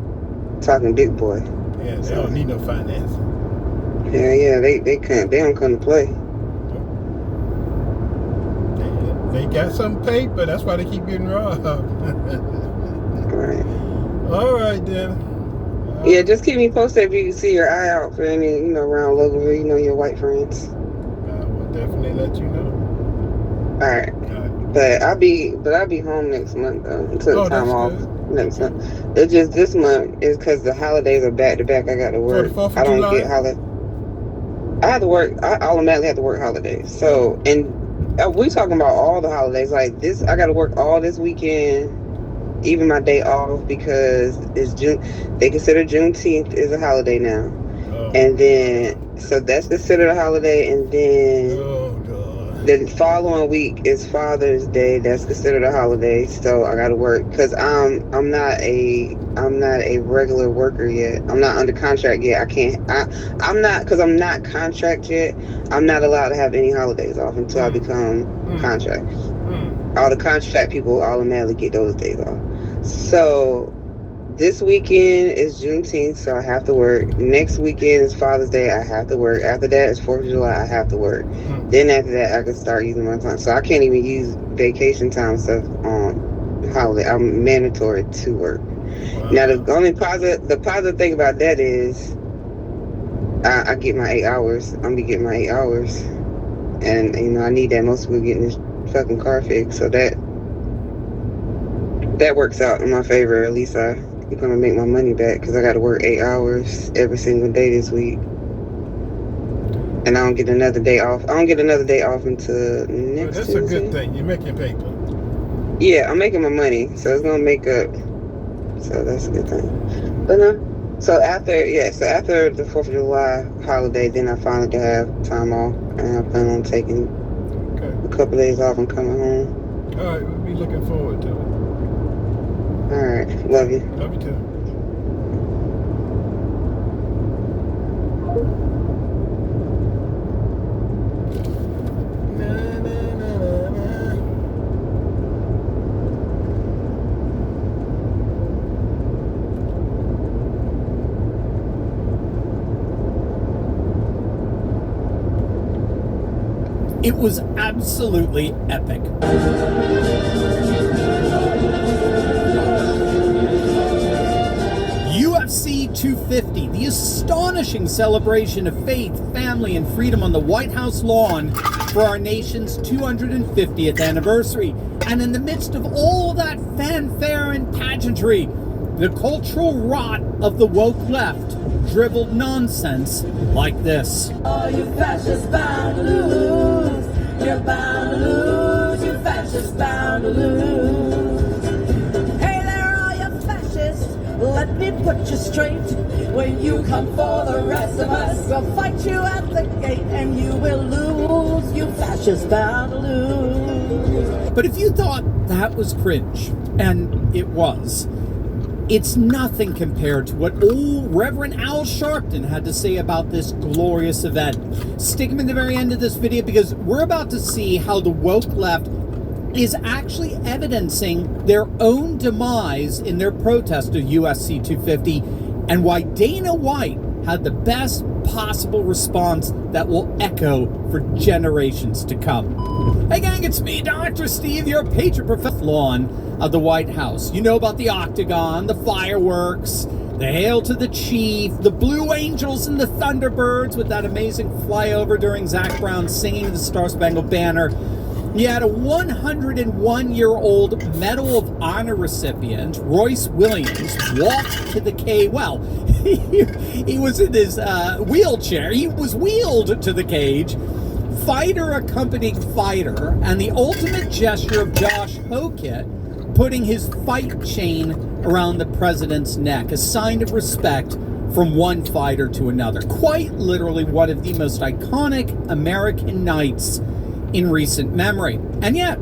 Talking big boy. Yeah, they don't need no financing. Yeah, they don't come to play. They got some paper, that's why they keep getting robbed. Right. All right then. Yeah, just keep me posted if you can see your eye out for any, around Loganville, your white friends. We'll definitely let you know. All right. But I'll be home next month though. Until time off next month. It's just this month is because the holidays are back to back. I got to work. I don't get holiday. I have to work. I automatically have to work holidays. So we talking about all the holidays like this. I got to work all this weekend, even my day off because it's June. They consider Juneteenth is a holiday now, and then so that's considered a holiday, and then. The following week is Father's Day. That's considered a holiday, so I gotta work because I'm not a regular worker yet. I'm not under contract yet. I'm not contract yet. I'm not allowed to have any holidays off until I become contract. All the contract people automatically get those days off. So this weekend is Juneteenth, so I have to work. Next weekend is Father's Day. I have to work. After that is 4th of July. I have to work. Then after that, I can start using my time. So I can't even use vacation time stuff on holiday. I'm mandatory to work. Wow. Now the only positive thing about that is I get my 8 hours. I'm gonna be getting my 8 hours, and I need that. Most people getting this fucking car fixed, so that works out in my favor. At least I'm gonna make my money back because I got to work 8 hours every single day this week, and I don't get another day off. I don't get another day off until next That's Tuesday. a good thing. You're making paper. Yeah, I'm making my money, so it's gonna make up. So that's a good thing. But no. So after the 4th of July holiday, then I finally can have time off, and I plan on taking a couple days off and coming home. All right, we'll be looking forward to it. All right, love you. Love you too. It was absolutely epic. UFC 250, the astonishing celebration of faith, family, and freedom on the White House lawn for our nation's 250th anniversary. And in the midst of all that fanfare and pageantry, the cultural rot of the woke left dribbled nonsense like this. Oh, you fascists bound to lose. You're bound to lose. You fascists bound to lose. Hey there, all you fascists. Let me put you straight. When you come for the rest of us, we'll fight you at the gate and you will lose. You fascists bound to lose. But if you thought that was cringe, and it was, it's nothing compared to what old Reverend Al Sharpton had to say about this glorious event. Stick him in the very end of this video because we're about to see how the woke left is actually evidencing their own demise in their protest of UFC 250 and why Dana White had the best possible response that will echo for generations to come. Hey gang, it's me, Dr. Steve, your patriot professor lawn of the White House. You know about the Octagon, the fireworks, the Hail to the Chief, the Blue Angels and the Thunderbirds with that amazing flyover during Zac Brown singing the Star-Spangled Banner. You had a 101-year-old Medal of Honor recipient, Royce Williams, walk to the cage. Well, he was in his wheelchair. He was wheeled to the cage. Fighter accompanying fighter, and the ultimate gesture of Josh Hokit putting his fight chain around the president's neck, a sign of respect from one fighter to another. Quite literally one of the most iconic American nights in recent memory. And yet,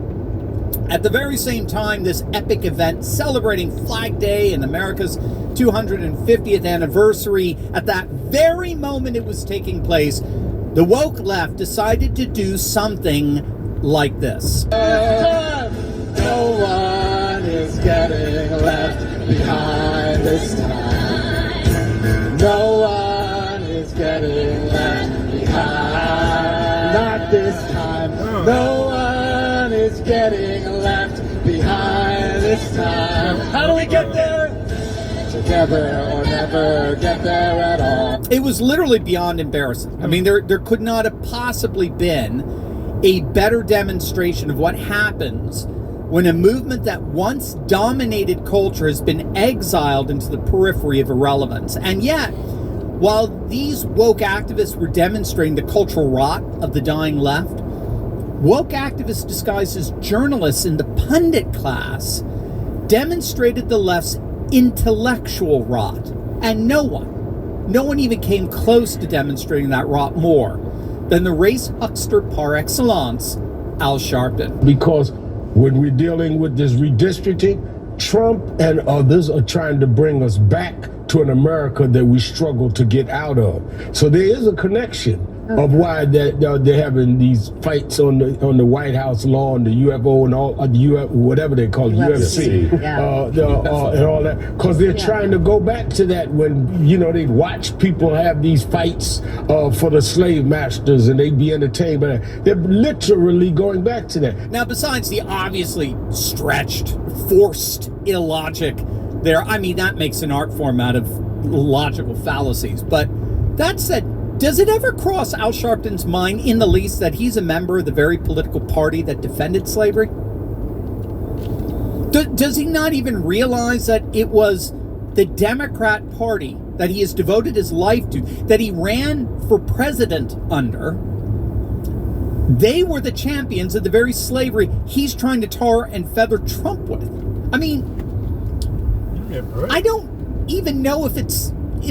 at the very same time, this epic event celebrating Flag Day and America's 250th anniversary, at that very moment it was taking place, the woke left decided to do something like this. No one is getting left behind this time. No one is getting left behind. Not this time. No one is getting left behind this time. How do we get there? Together or never get there at all. It was literally beyond embarrassing. I mean, there could not have possibly been a better demonstration of what happens when a movement that once dominated culture has been exiled into the periphery of irrelevance. And yet, while these woke activists were demonstrating the cultural rot of the dying left, woke activists disguised as journalists in the pundit class demonstrated the left's intellectual rot. And no one even came close to demonstrating that rot more than the race huckster par excellence, Al Sharpton. Because when we're dealing with this redistricting, Trump and others are trying to bring us back to an America that we struggle to get out of. So there is a connection of why they're having these fights on the White House lawn, the UFO and all whatever they call it, UFC, and all that, because they're trying to go back to that when they watch people have these fights for the slave masters and they'd be entertained by that. They're literally going back to that. Now, besides the obviously stretched, forced illogic there, I mean, that makes an art form out of logical fallacies. But that said, does it ever cross Al Sharpton's mind in the least that he's a member of the very political party that defended slavery? Does he not even realize that it was the Democrat Party that he has devoted his life to, that he ran for president under? They were the champions of the very slavery he's trying to tar and feather Trump with. I mean, I don't even know if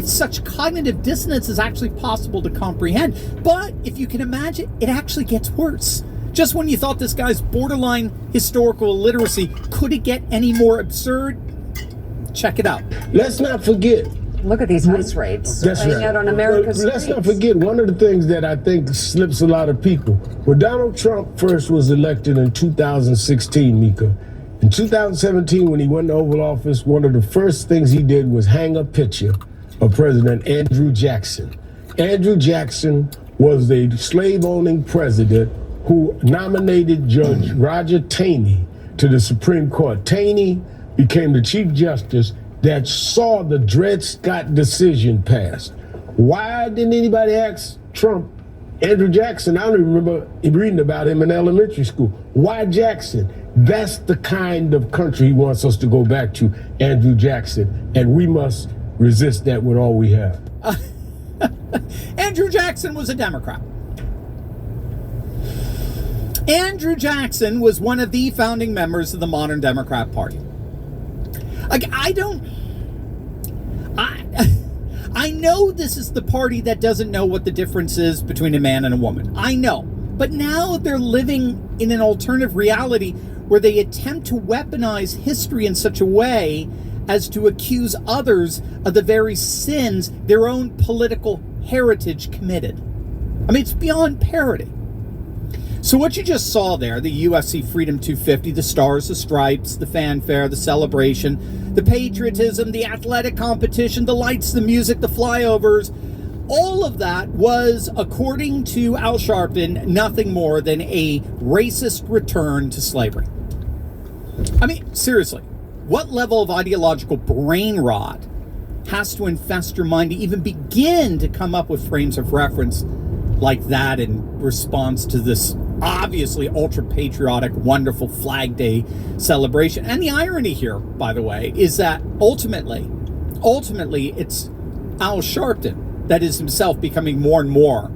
such cognitive dissonance is actually possible to comprehend. But if you can imagine, it actually gets worse. Just when you thought this guy's borderline historical illiteracy, could it get any more absurd? Check it out. Let's not forget. Look at these ice raids playing out on America's streets. Let's not forget, one of the things that I think slips a lot of people. When Donald Trump first was elected in 2016, Mika, in 2017, when he went to Oval Office, one of the first things he did was hang a picture of President Andrew Jackson. Andrew Jackson was the slave-owning president who nominated Judge Roger Taney to the Supreme Court. Taney became the Chief Justice that saw the Dred Scott decision passed. Why didn't anybody ask Trump, Andrew Jackson? I don't even remember reading about him in elementary school. Why Jackson? That's the kind of country he wants us to go back to, Andrew Jackson, and we must resist that with all we have. Andrew Jackson was a Democrat. Andrew Jackson was one of the founding members of the modern Democrat Party. Like, I know this is the party that doesn't know what the difference is between a man and a woman. I know. But now they're living in an alternative reality where they attempt to weaponize history in such a way as to accuse others of the very sins their own political heritage committed. I mean, it's beyond parody. So what you just saw there, the UFC Freedom 250, the stars, the stripes, the fanfare, the celebration, the patriotism, the athletic competition, the lights, the music, the flyovers, all of that was, according to Al Sharpton, nothing more than a racist return to slavery. I mean, seriously, what level of ideological brain rot has to infest your mind to even begin to come up with frames of reference like that in response to this obviously ultra-patriotic, wonderful Flag Day celebration. And the irony here, by the way, is that ultimately, it's Al Sharpton that is himself becoming more and more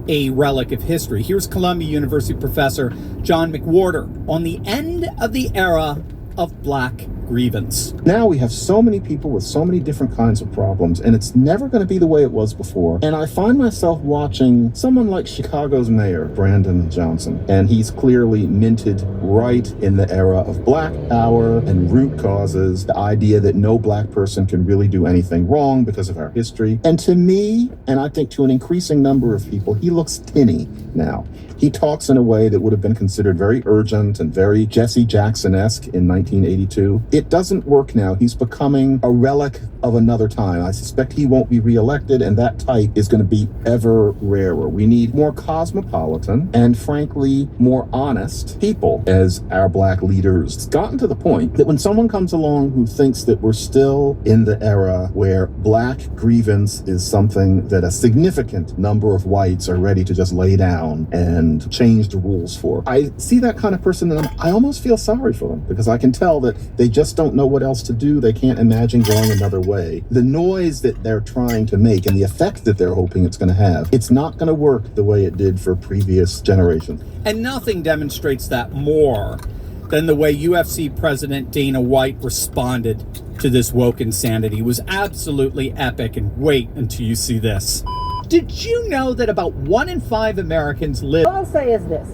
a relic of history. Here's Columbia University professor John McWhorter on the end of the era of black grievance. Now we have so many people with so many different kinds of problems, and it's never going to be the way it was before. And I find myself watching someone like Chicago's mayor, Brandon Johnson, and he's clearly minted right in the era of black power and root causes, the idea that no black person can really do anything wrong because of our history. And to me, and I think to an increasing number of people, he looks tinny now. He talks in a way that would have been considered very urgent and very Jesse Jackson-esque in 1982. It doesn't work now. He's becoming a relic of another time. I suspect he won't be reelected, and that type is going to be ever rarer. We need more cosmopolitan and, frankly, more honest people as our black leaders. It's gotten to the point that when someone comes along who thinks that we're still in the era where black grievance is something that a significant number of whites are ready to just lay down and change the rules for, I see that kind of person and I almost feel sorry for them, because I can tell that they just don't know what else to do. They can't imagine going another way. The noise that they're trying to make and the effect that they're hoping it's going to have, it's not going to work the way it did for previous generations. And nothing demonstrates that more than the way UFC President Dana White responded to this woke insanity. It was absolutely epic, and wait until you see this. Did you know that about 1 in 5 Americans live... All I'll say is this.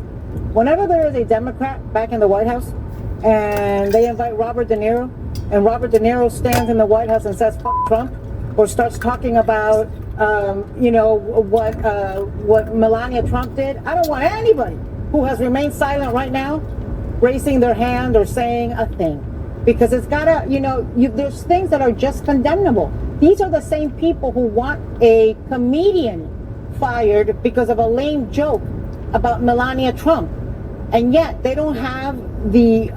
Whenever there is a Democrat back in the White House and they invite Robert De Niro, and Robert De Niro stands in the White House and says, "F*** Trump," or starts talking about, what Melania Trump did, I don't want anybody who has remained silent right now raising their hand or saying a thing. Because it's gotta, there's things that are just condemnable. These are the same people who want a comedian fired because of a lame joke about Melania Trump. And yet they don't have the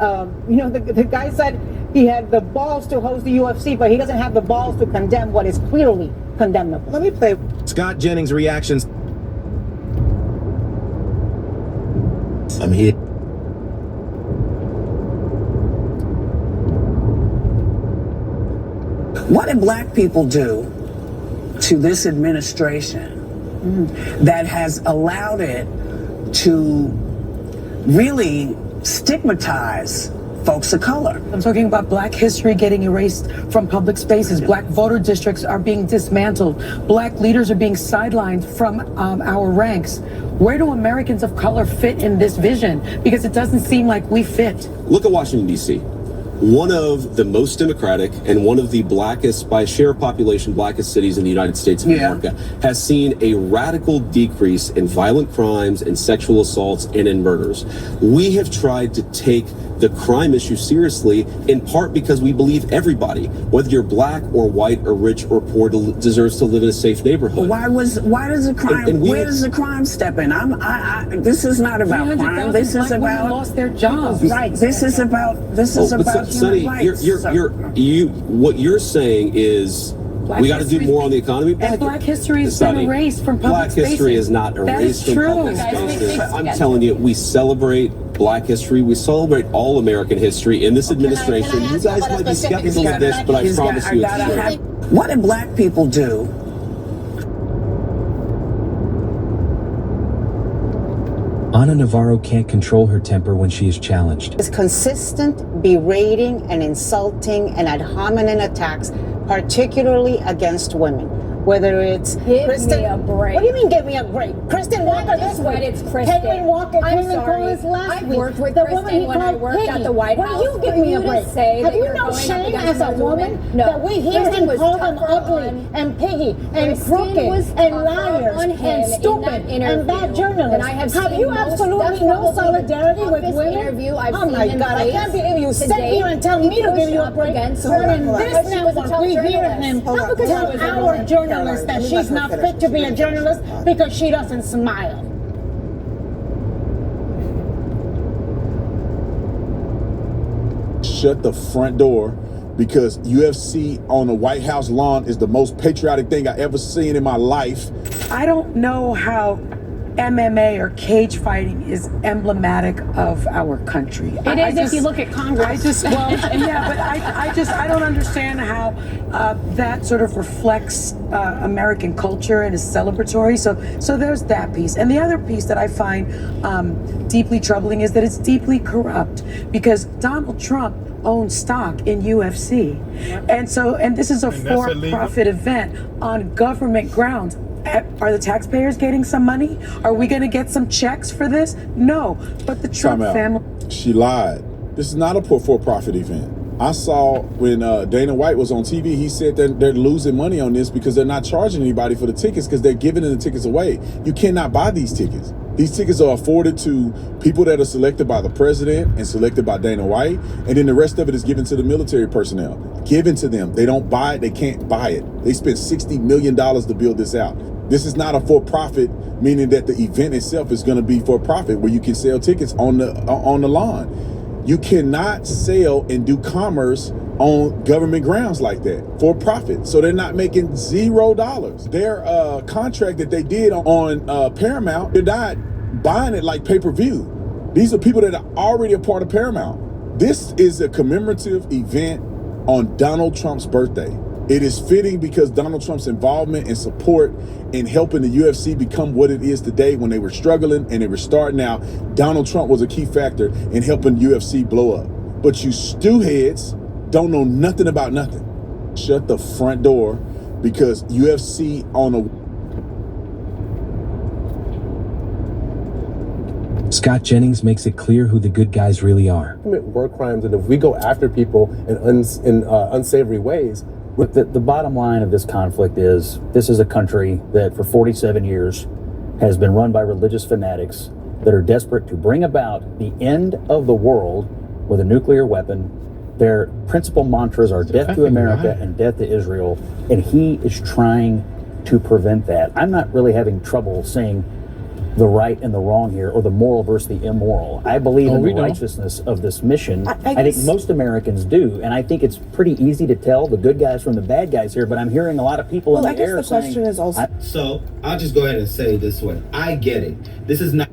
guy said he had the balls to host the UFC, but he doesn't have the balls to condemn what is clearly condemnable. Let me play Scott Jennings' reactions. I'm here. What did black people do to this administration that has allowed it to really stigmatize folks of color? I'm talking about black history getting erased from public spaces. Black voter districts are being dismantled. Black leaders are being sidelined from our ranks. Where do Americans of color fit in this vision? Because it doesn't seem like we fit. Look at Washington, D.C. One of the most democratic and one of the blackest, by share of population, blackest cities in the United States of America, has seen a radical decrease in violent crimes and sexual assaults and in murders. We have tried to take the crime issue seriously, in part because we believe everybody, whether you're black or white or rich or poor, deserves to live in a safe neighborhood. Why does the crime? Where does the crime step in? This is not about crime. This is about lost their jobs. Right. This is about Sonny, what you're saying is we got to do more on the economy. And black history has been erased from public spaces. Black history is not erased from public spaces. I'm telling you, we celebrate black history. We celebrate all American history in this administration. You guys might be skeptical of this, but I promise you it's true. What did black people do? Ana Navarro can't control her temper when she is challenged. It's consistent berating and insulting and ad hominem attacks, particularly against women. Whether it's Kristen, me a break. What do you mean, give me a break? Kristen Walker this week. It's Kristen. Caitlin Walker. I'm Caitlin sorry. Collins last I've week. worked with the Kristen woman he when I called worked Piggy. at the White House. Will you give me a break? Have you no shame as a woman that we hear him call them ugly and piggy and crooked and liars and stupid and bad journalists? Have you absolutely no solidarity with women? Oh my God, I can't believe you sit here and tell me to give you a break. But in this network, we hear him tell our journalists that she's not fit to be a journalist because she doesn't smile. Shut the front door because UFC on the White House lawn is the most patriotic thing I ever seen in my life. I don't know how MMA or cage fighting is emblematic of our country. It is if you look at Congress. I don't understand how that sort of reflects American culture and is celebratory. So there's that piece. And the other piece that I find deeply troubling is that it's deeply corrupt, because Donald Trump owns stock in UFC. And this is a for-profit event on government grounds. Are the taxpayers getting some money? Are we going to get some checks for this? No, but the Trump family. She lied. This is not a for-profit event. I saw when Dana White was on TV, he said that they're losing money on this because they're not charging anybody for the tickets because they're giving the tickets away. You cannot buy these tickets. These tickets are afforded to people that are selected by the president and selected by Dana White, and then the rest of it is given to the military personnel. Given to them. They don't buy it. They can't buy it. They spent $60 million to build this out. This is not a for-profit, meaning that the event itself is going to be for profit, where you can sell tickets on the lawn. You cannot sell and do commerce on government grounds like that for profit. So they're not making $0. Their contract that they did on Paramount, they're not buying it like pay-per-view. These are people that are already a part of Paramount. This is a commemorative event on Donald Trump's birthday. It is fitting because Donald Trump's involvement and support in helping the UFC become what it is today, when they were struggling and they were starting out, Donald Trump was a key factor in helping UFC blow up. But you stew heads don't know nothing about nothing. Shut the front door, because UFC on a... Scott Jennings makes it clear who the good guys really are. Commit war crimes, and if we go after people in unsavory ways. Look, the bottom line of this conflict is this is a country that for 47 years has been run by religious fanatics that are desperate to bring about the end of the world with a nuclear weapon. Their principal mantras are death to America and death to Israel, and he is trying to prevent that. I'm not really having trouble saying the right and the wrong here, or the moral versus the immoral. I believe in the righteousness of this mission. I think most Americans do, and I think it's pretty easy to tell the good guys from the bad guys here, but I'm hearing a lot of people in the air saying... So, I'll just go ahead and say it this way. I get it. This is not...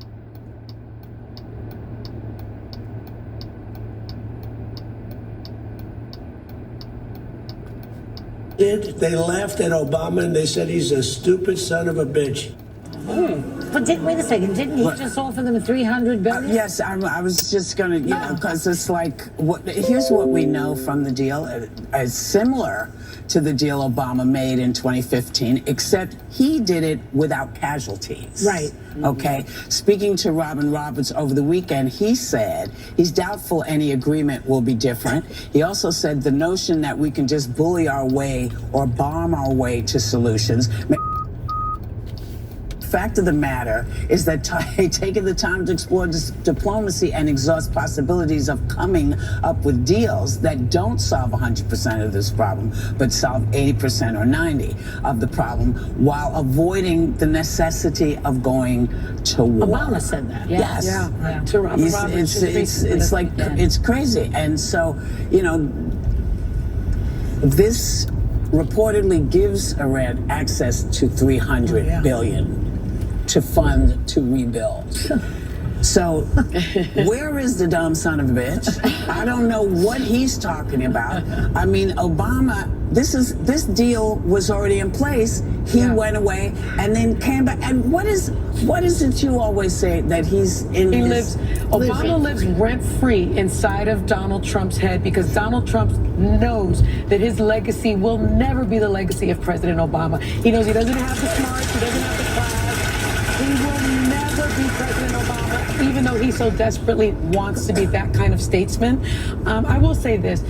They laughed at Obama and they said he's a stupid son of a bitch. But wait a second, didn't he just offer them $300 billion? Yes, I was just going to, because it's like, here's what we know from the deal. It's similar to the deal Obama made in 2015, except he did it without casualties. Right. Okay. Speaking to Robin Roberts over the weekend, he said he's doubtful any agreement will be different. He also said the notion that we can just bully our way or bomb our way to solutions. Fact of the matter is that taking the time to explore diplomacy and exhaust possibilities of coming up with deals that don't solve 100% of this problem, but solve 80% or 90% of the problem, while avoiding the necessity of going to war. Obama said that. Yes. Yeah. To Robin Roberts. It's like, it's crazy. And so, this reportedly gives Iran access to $300 billion. To fund to rebuild. So, where is the dumb son of a bitch? I don't know what he's talking about. I mean, Obama, this deal was already in place. He went away and then came back. And what is it you always say that he's in? Obama lives rent-free inside of Donald Trump's head, because Donald Trump knows that his legacy will never be the legacy of President Obama. He knows he doesn't have the smarts, he doesn't have the class. He will never be President Obama, even though he so desperately wants to be that kind of statesman. I will say this.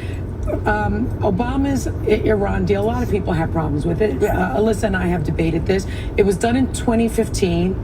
Obama's Iran deal, a lot of people have problems with it. Alyssa and I have debated this. It was done in 2015.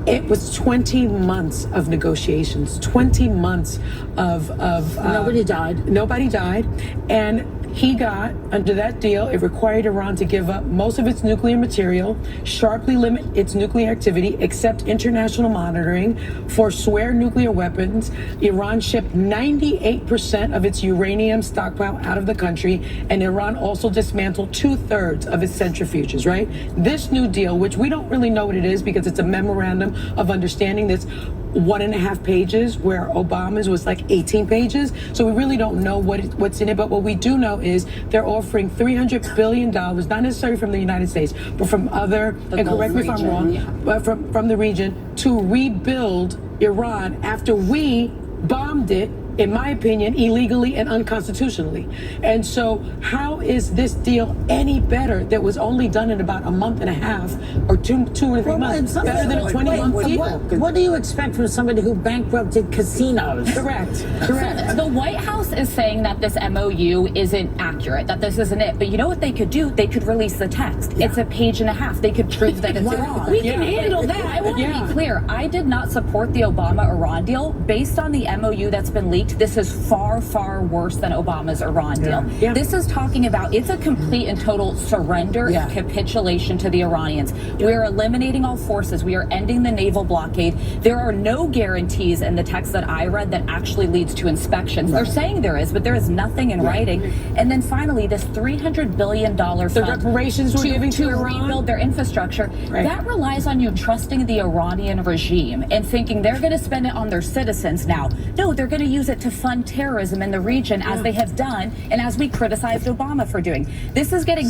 It was 20 months of negotiations, 20 months of nobody died. And he got, under that deal, it required Iran to give up most of its nuclear material, sharply limit its nuclear activity, accept international monitoring, forswear nuclear weapons. Iran shipped 98% of its uranium stockpile out of the country, and Iran also dismantled 2/3 of its centrifuges, right? This new deal, which we don't really know what it is because it's a memorandum of understanding that's 1.5 pages, where Obama's was like 18 pages. So we really don't know what's in it. But what we do know is they're offering $300 billion, not necessarily from the United States, but from other, and correct me if I'm wrong, but from the region, to rebuild Iran after we bombed it, in my opinion, illegally and unconstitutionally. And so how is this deal any better that was only done in about a month and a half or two or 3 months? Better than a 20-month deal? What do you expect from somebody who bankrupted casinos? Correct. So the White House is saying that this MOU isn't accurate, that this isn't it. But you know what they could do? They could release the text. It's a page and a half. They could prove that it's wrong. We can handle that. I want to be clear. I did not support the Obama-Iran deal. Based on the MOU that's been leaked, this is far, far worse than Obama's Iran deal. This is talking about, it's a complete and total surrender and capitulation to the Iranians. We are eliminating all forces. We are ending the naval blockade. There are no guarantees in the text that I read that actually leads to inspections. They're saying there is, but there is nothing in writing. And then finally, this $300 billion fund the reparations we're giving to Iran, rebuild their infrastructure, that relies on you trusting the Iranian regime and thinking they're going to spend it on their citizens now. No, they're going to use it to fund terrorism in the region, as they have done, and as we criticized Obama for doing. This is getting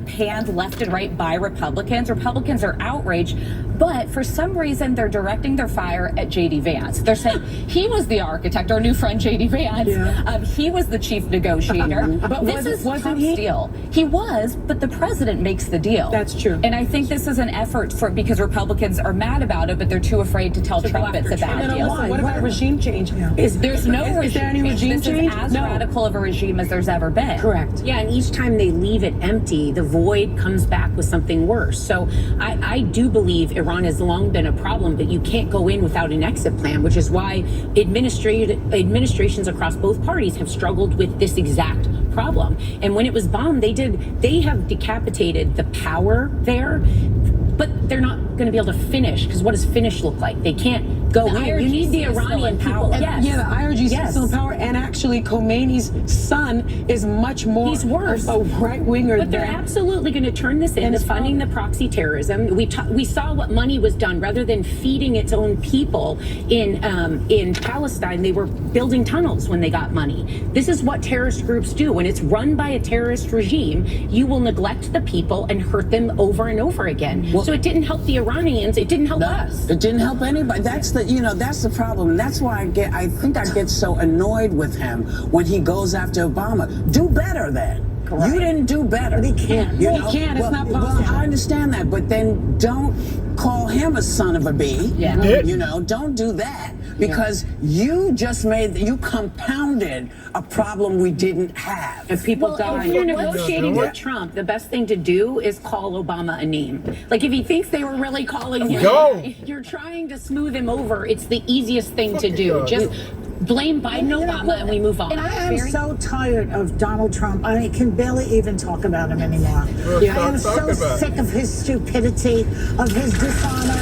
panned left and right by Republicans. Republicans are outraged, but for some reason they're directing their fire at J.D. Vance. They're saying he was the architect, our new friend J.D. Vance. He was the chief negotiator. But this is Trump's deal. He was, but the president makes the deal. That's true. And I think this is an effort because Republicans are mad about it, but they're too afraid to tell Trump it's a bad deal. What about regime change? There's no Is there any regime change? This is as radical of a regime as there's ever been. Correct. Yeah, and each time they leave it empty, the void comes back with something worse. So I do believe Iran has long been a problem, but you can't go in without an exit plan, which is why administrations across both parties have struggled with this exact problem. And when it was bombed, they have decapitated the power there, but they're not going to be able to finish, because what does finish look like? They can't go in. You need the Iranian people. Yeah, the IRGC is still in power, and actually Khomeini's son is much more. He's worse. A right winger. But they're absolutely going to turn this into funding the proxy terrorism. We saw what money was done. Rather than feeding its own people in Palestine, they were building tunnels when they got money. This is what terrorist groups do. When it's run by a terrorist regime, you will neglect the people and hurt them over and over again. So it didn't help the Iranians. It didn't help us. It didn't help anybody. That's the problem. And that's why I think I get so annoyed with him when he goes after Obama. Do better then. Correct. You didn't do better. But he can't. He can't. It's not possible. Well, I understand that, but then don't call him a son of a bee. Yeah. Don't do that, because you compounded a problem we didn't have. And people die. If you're negotiating with Trump, the best thing to do is call Obama a name. Like, if he thinks they were really calling him, if you're trying to smooth him over, it's the easiest thing to do. Just blame Biden, Obama, and we move on. And I am so tired of Donald Trump. I can barely even talk about him anymore. I am so sick of his stupidity, of his dishonor,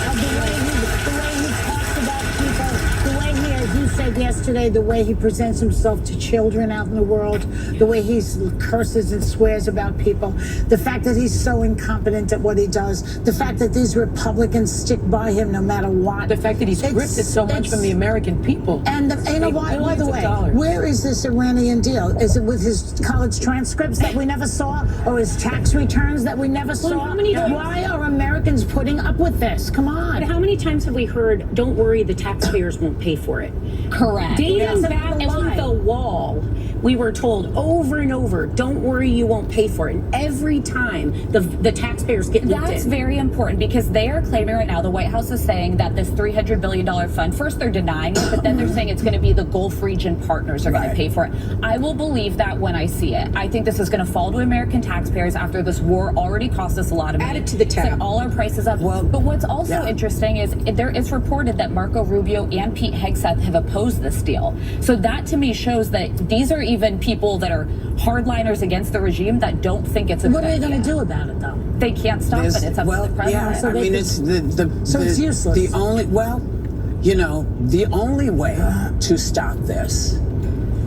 of the way he talks about people, the way he, as you said yesterday, the way he presents himself to children out in the world, the way he curses and swears about people, the fact that he's so incompetent at what he does, the fact that these Republicans stick by him no matter what. The fact that he's scripted so much from the American people. And by the way, where is this Iranian deal? Is it with his college transcripts that we never saw, or his tax returns that we never saw? Why are Americans putting up with this? Come on. But how many times have we heard, don't worry, the taxpayers won't pay for it? Correct. Dating back to the wall, we were told over and over, don't worry, you won't pay for it. And every time the taxpayers get looped in. That's very important, because they are claiming right now, the White House is saying that this $300 billion fund, first they're denying it, but then they're saying it's going to be the Gulf region partners are going to pay for it. I will believe that when I see it. I think this is going to fall to American taxpayers after this war already cost us a lot of money. Add it to the tab. Sent all our prices up. But what's also interesting is it's reported that Marco Rubio and Pete Hegseth have opposed this deal. So that to me shows that these are even people that are hardliners against the regime that don't think it's a What good are they going idea. to do about it, though? They can't stop it. It's up to the president. Yeah, So I they mean, could- it's the So it's useless. The only the only way to stop this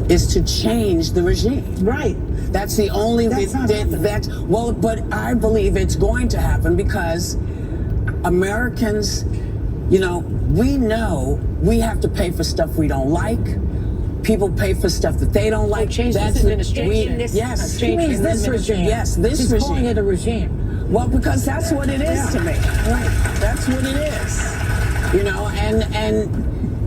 is to change the regime. Right. That's the only That's not happening. but I believe it's going to happen because Americans, we know we have to pay for stuff we don't like. People pay for stuff that they don't like. change this administration. Yes, She means this regime. Yes, this She's regime. calling it a regime. Well, because that's what it is to me. Right. That's what it is. And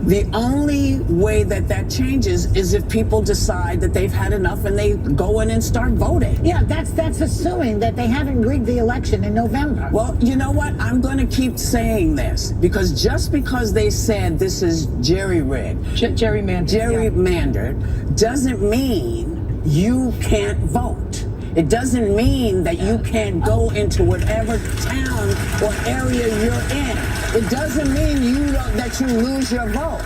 the only way that changes is if people decide that they've had enough and they go in and start voting. Yeah, that's assuming that they haven't rigged the election in November. Well, you know what? I'm going to keep saying this because just because they said this is jerry-rigged, gerrymandered, doesn't mean you can't vote. It doesn't mean that you can't go into whatever town or area you're in. It doesn't mean that you lose your vote.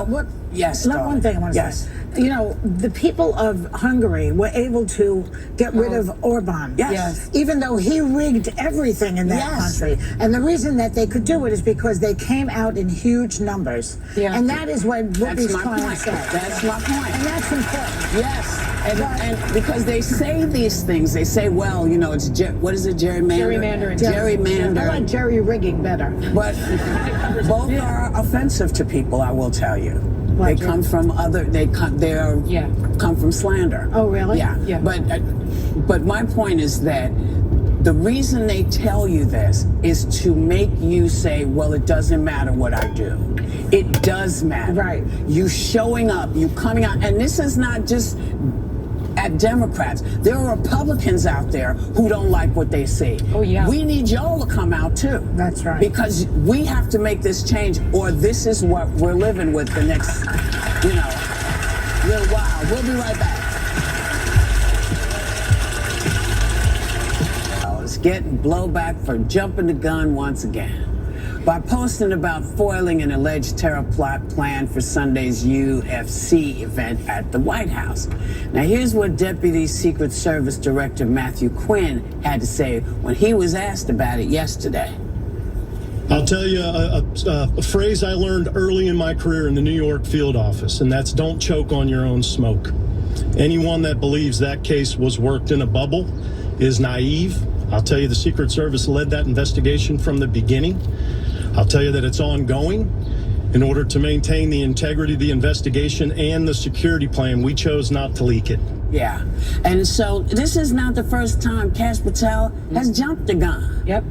What? Yes. One thing I want to say. The people of Hungary were able to get rid of Orban. Yes. Even though he rigged everything in that country. And the reason that they could do it is because they came out in huge numbers. Yeah. And that is what he's trying to say. That's my point. And that's important. Yes. And because they say these things, they say, well, it's what is it, gerrymandering? Gerrymander. I like jerry rigging better. But both are offensive to people, I will tell you. They come from come from slander. Oh, really? Yeah. But my point is that the reason they tell you this is to make you say, well, it doesn't matter what I do. It does matter. Right. You showing up, you coming out, and this is not just at Democrats. There are Republicans out there who don't like what they see. Oh, yeah. We need y'all to come out too. That's right. Because we have to make this change, or this is what we're living with the next, little while. We'll be right back. It's getting blowback for jumping the gun once again by posting about foiling an alleged terror plot planned for Sunday's UFC event at the White House. Now, here's what Deputy Secret Service Director Matthew Quinn had to say when he was asked about it yesterday. I'll tell you a phrase I learned early in my career in the New York field office, and that's don't choke on your own smoke. Anyone that believes that case was worked in a bubble is naive. I'll tell you the Secret Service led that investigation from the beginning. I'll tell you that it's ongoing. In order to maintain the integrity of the investigation and the security plan, we chose not to leak it. Yeah. And so this is not the first time Kash Patel has jumped the gun. Yep.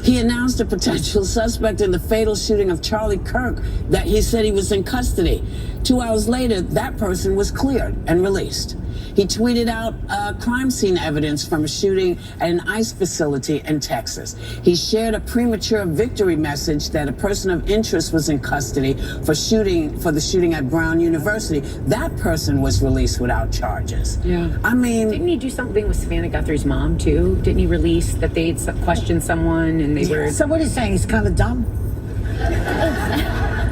He announced a potential suspect in the fatal shooting of Charlie Kirk that he said he was in custody. 2 hours later, that person was cleared and released. He tweeted out crime scene evidence from a shooting at an ICE facility in Texas. He shared a premature victory message that a person of interest was in custody for the shooting at Brown University. That person was released without charges. Yeah. I mean, didn't he do something with Savannah Guthrie's mom too? Didn't he release that they'd questioned someone and they were? So what he's saying, he's kind of dumb.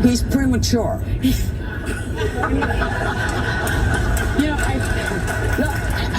He's premature.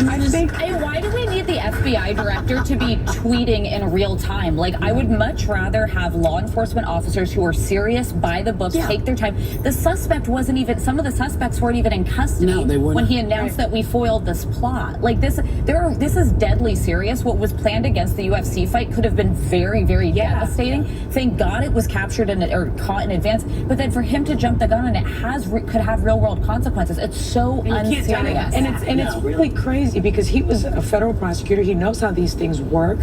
Why do we need the FBI director to be tweeting in real time? Like, I would much rather have law enforcement officers who are serious, by the book, take their time. The suspect wasn't even, some of the suspects weren't even in custody when he announced that we foiled this plot. Like, this is deadly serious. What was planned against the UFC fight could have been very, very devastating. Thank God it was captured or caught in advance. But then for him to jump the gun and it could have real world consequences. It's so unserious. And it's really crazy because he was a federal prosecutor. He knows how these things work.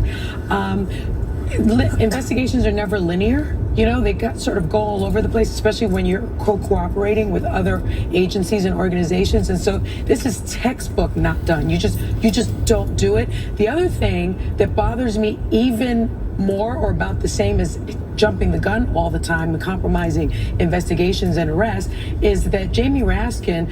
Investigations are never linear. They sort of go all over the place, especially when you're cooperating with other agencies and organizations. And so this is textbook not done. You just don't do it. The other thing that bothers me even more or about the same as jumping the gun all the time and compromising investigations and arrests is that Jamie Raskin,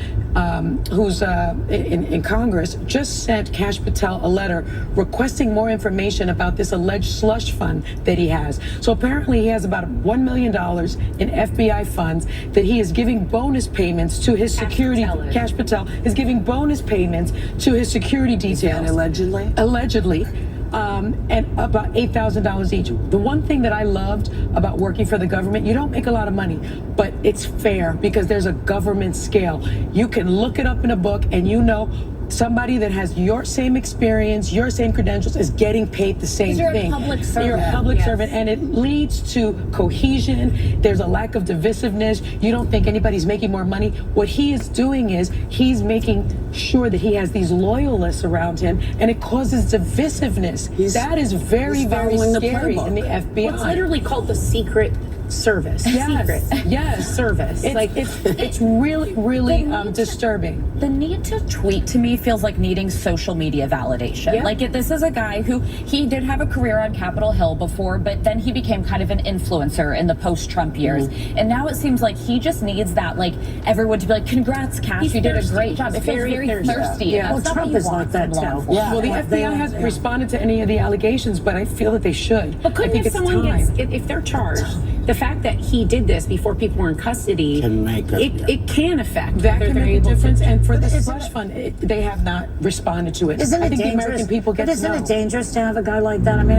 who's in Congress, just sent Kash Patel a letter requesting more information about this alleged slush fund that he has. So apparently he has about $1 million in FBI funds that he is giving bonus payments to his security. Kash Patel is giving bonus payments to his security details. Allegedly? Allegedly. And about $8,000 each. The one thing that I loved about working for the government, you don't make a lot of money, but it's fair because there's a government scale. You can look it up in a book and you know somebody that has your same experience, your same credentials is getting paid the same You're thing. a public servant. You're a public servant, and it leads to cohesion. There's a lack of divisiveness. You don't think anybody's making more money. What he is doing is he's making sure that he has these loyalists around him, and it causes divisiveness. That is very, very scary in the FBI. Well, it's literally called the Secret Service. Yes. Secret. Yes. Service. It's really, really disturbing. The need to tweet to me feels like needing social media validation. Yeah. Like this is a guy who he did have a career on Capitol Hill before, but then he became kind of an influencer in the post-Trump years. And now it seems like he just needs that, like everyone to be like, congrats, Kash, you did a great job. It feels very thirsty. Yeah. Well, Trump is like that too. Well, the FBI hasn't responded to any of the allegations, but I feel that they should. But couldn't if someone if they're charged, the fact that he did this before people were in custody can make it can affect that can make a difference. And for the slush fund, they have not responded to it. Isn't I it think dangerous? the American people get But to isn't know. it dangerous to have a guy like that? I mean,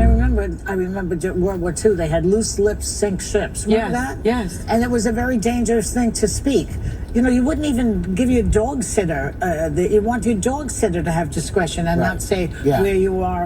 I remember World War II. They had loose lips sink ships. Remember that? Yes. And it was a very dangerous thing to speak. You know, you wouldn't even give your dog sitter. You want your dog sitter to have discretion and not say where you are.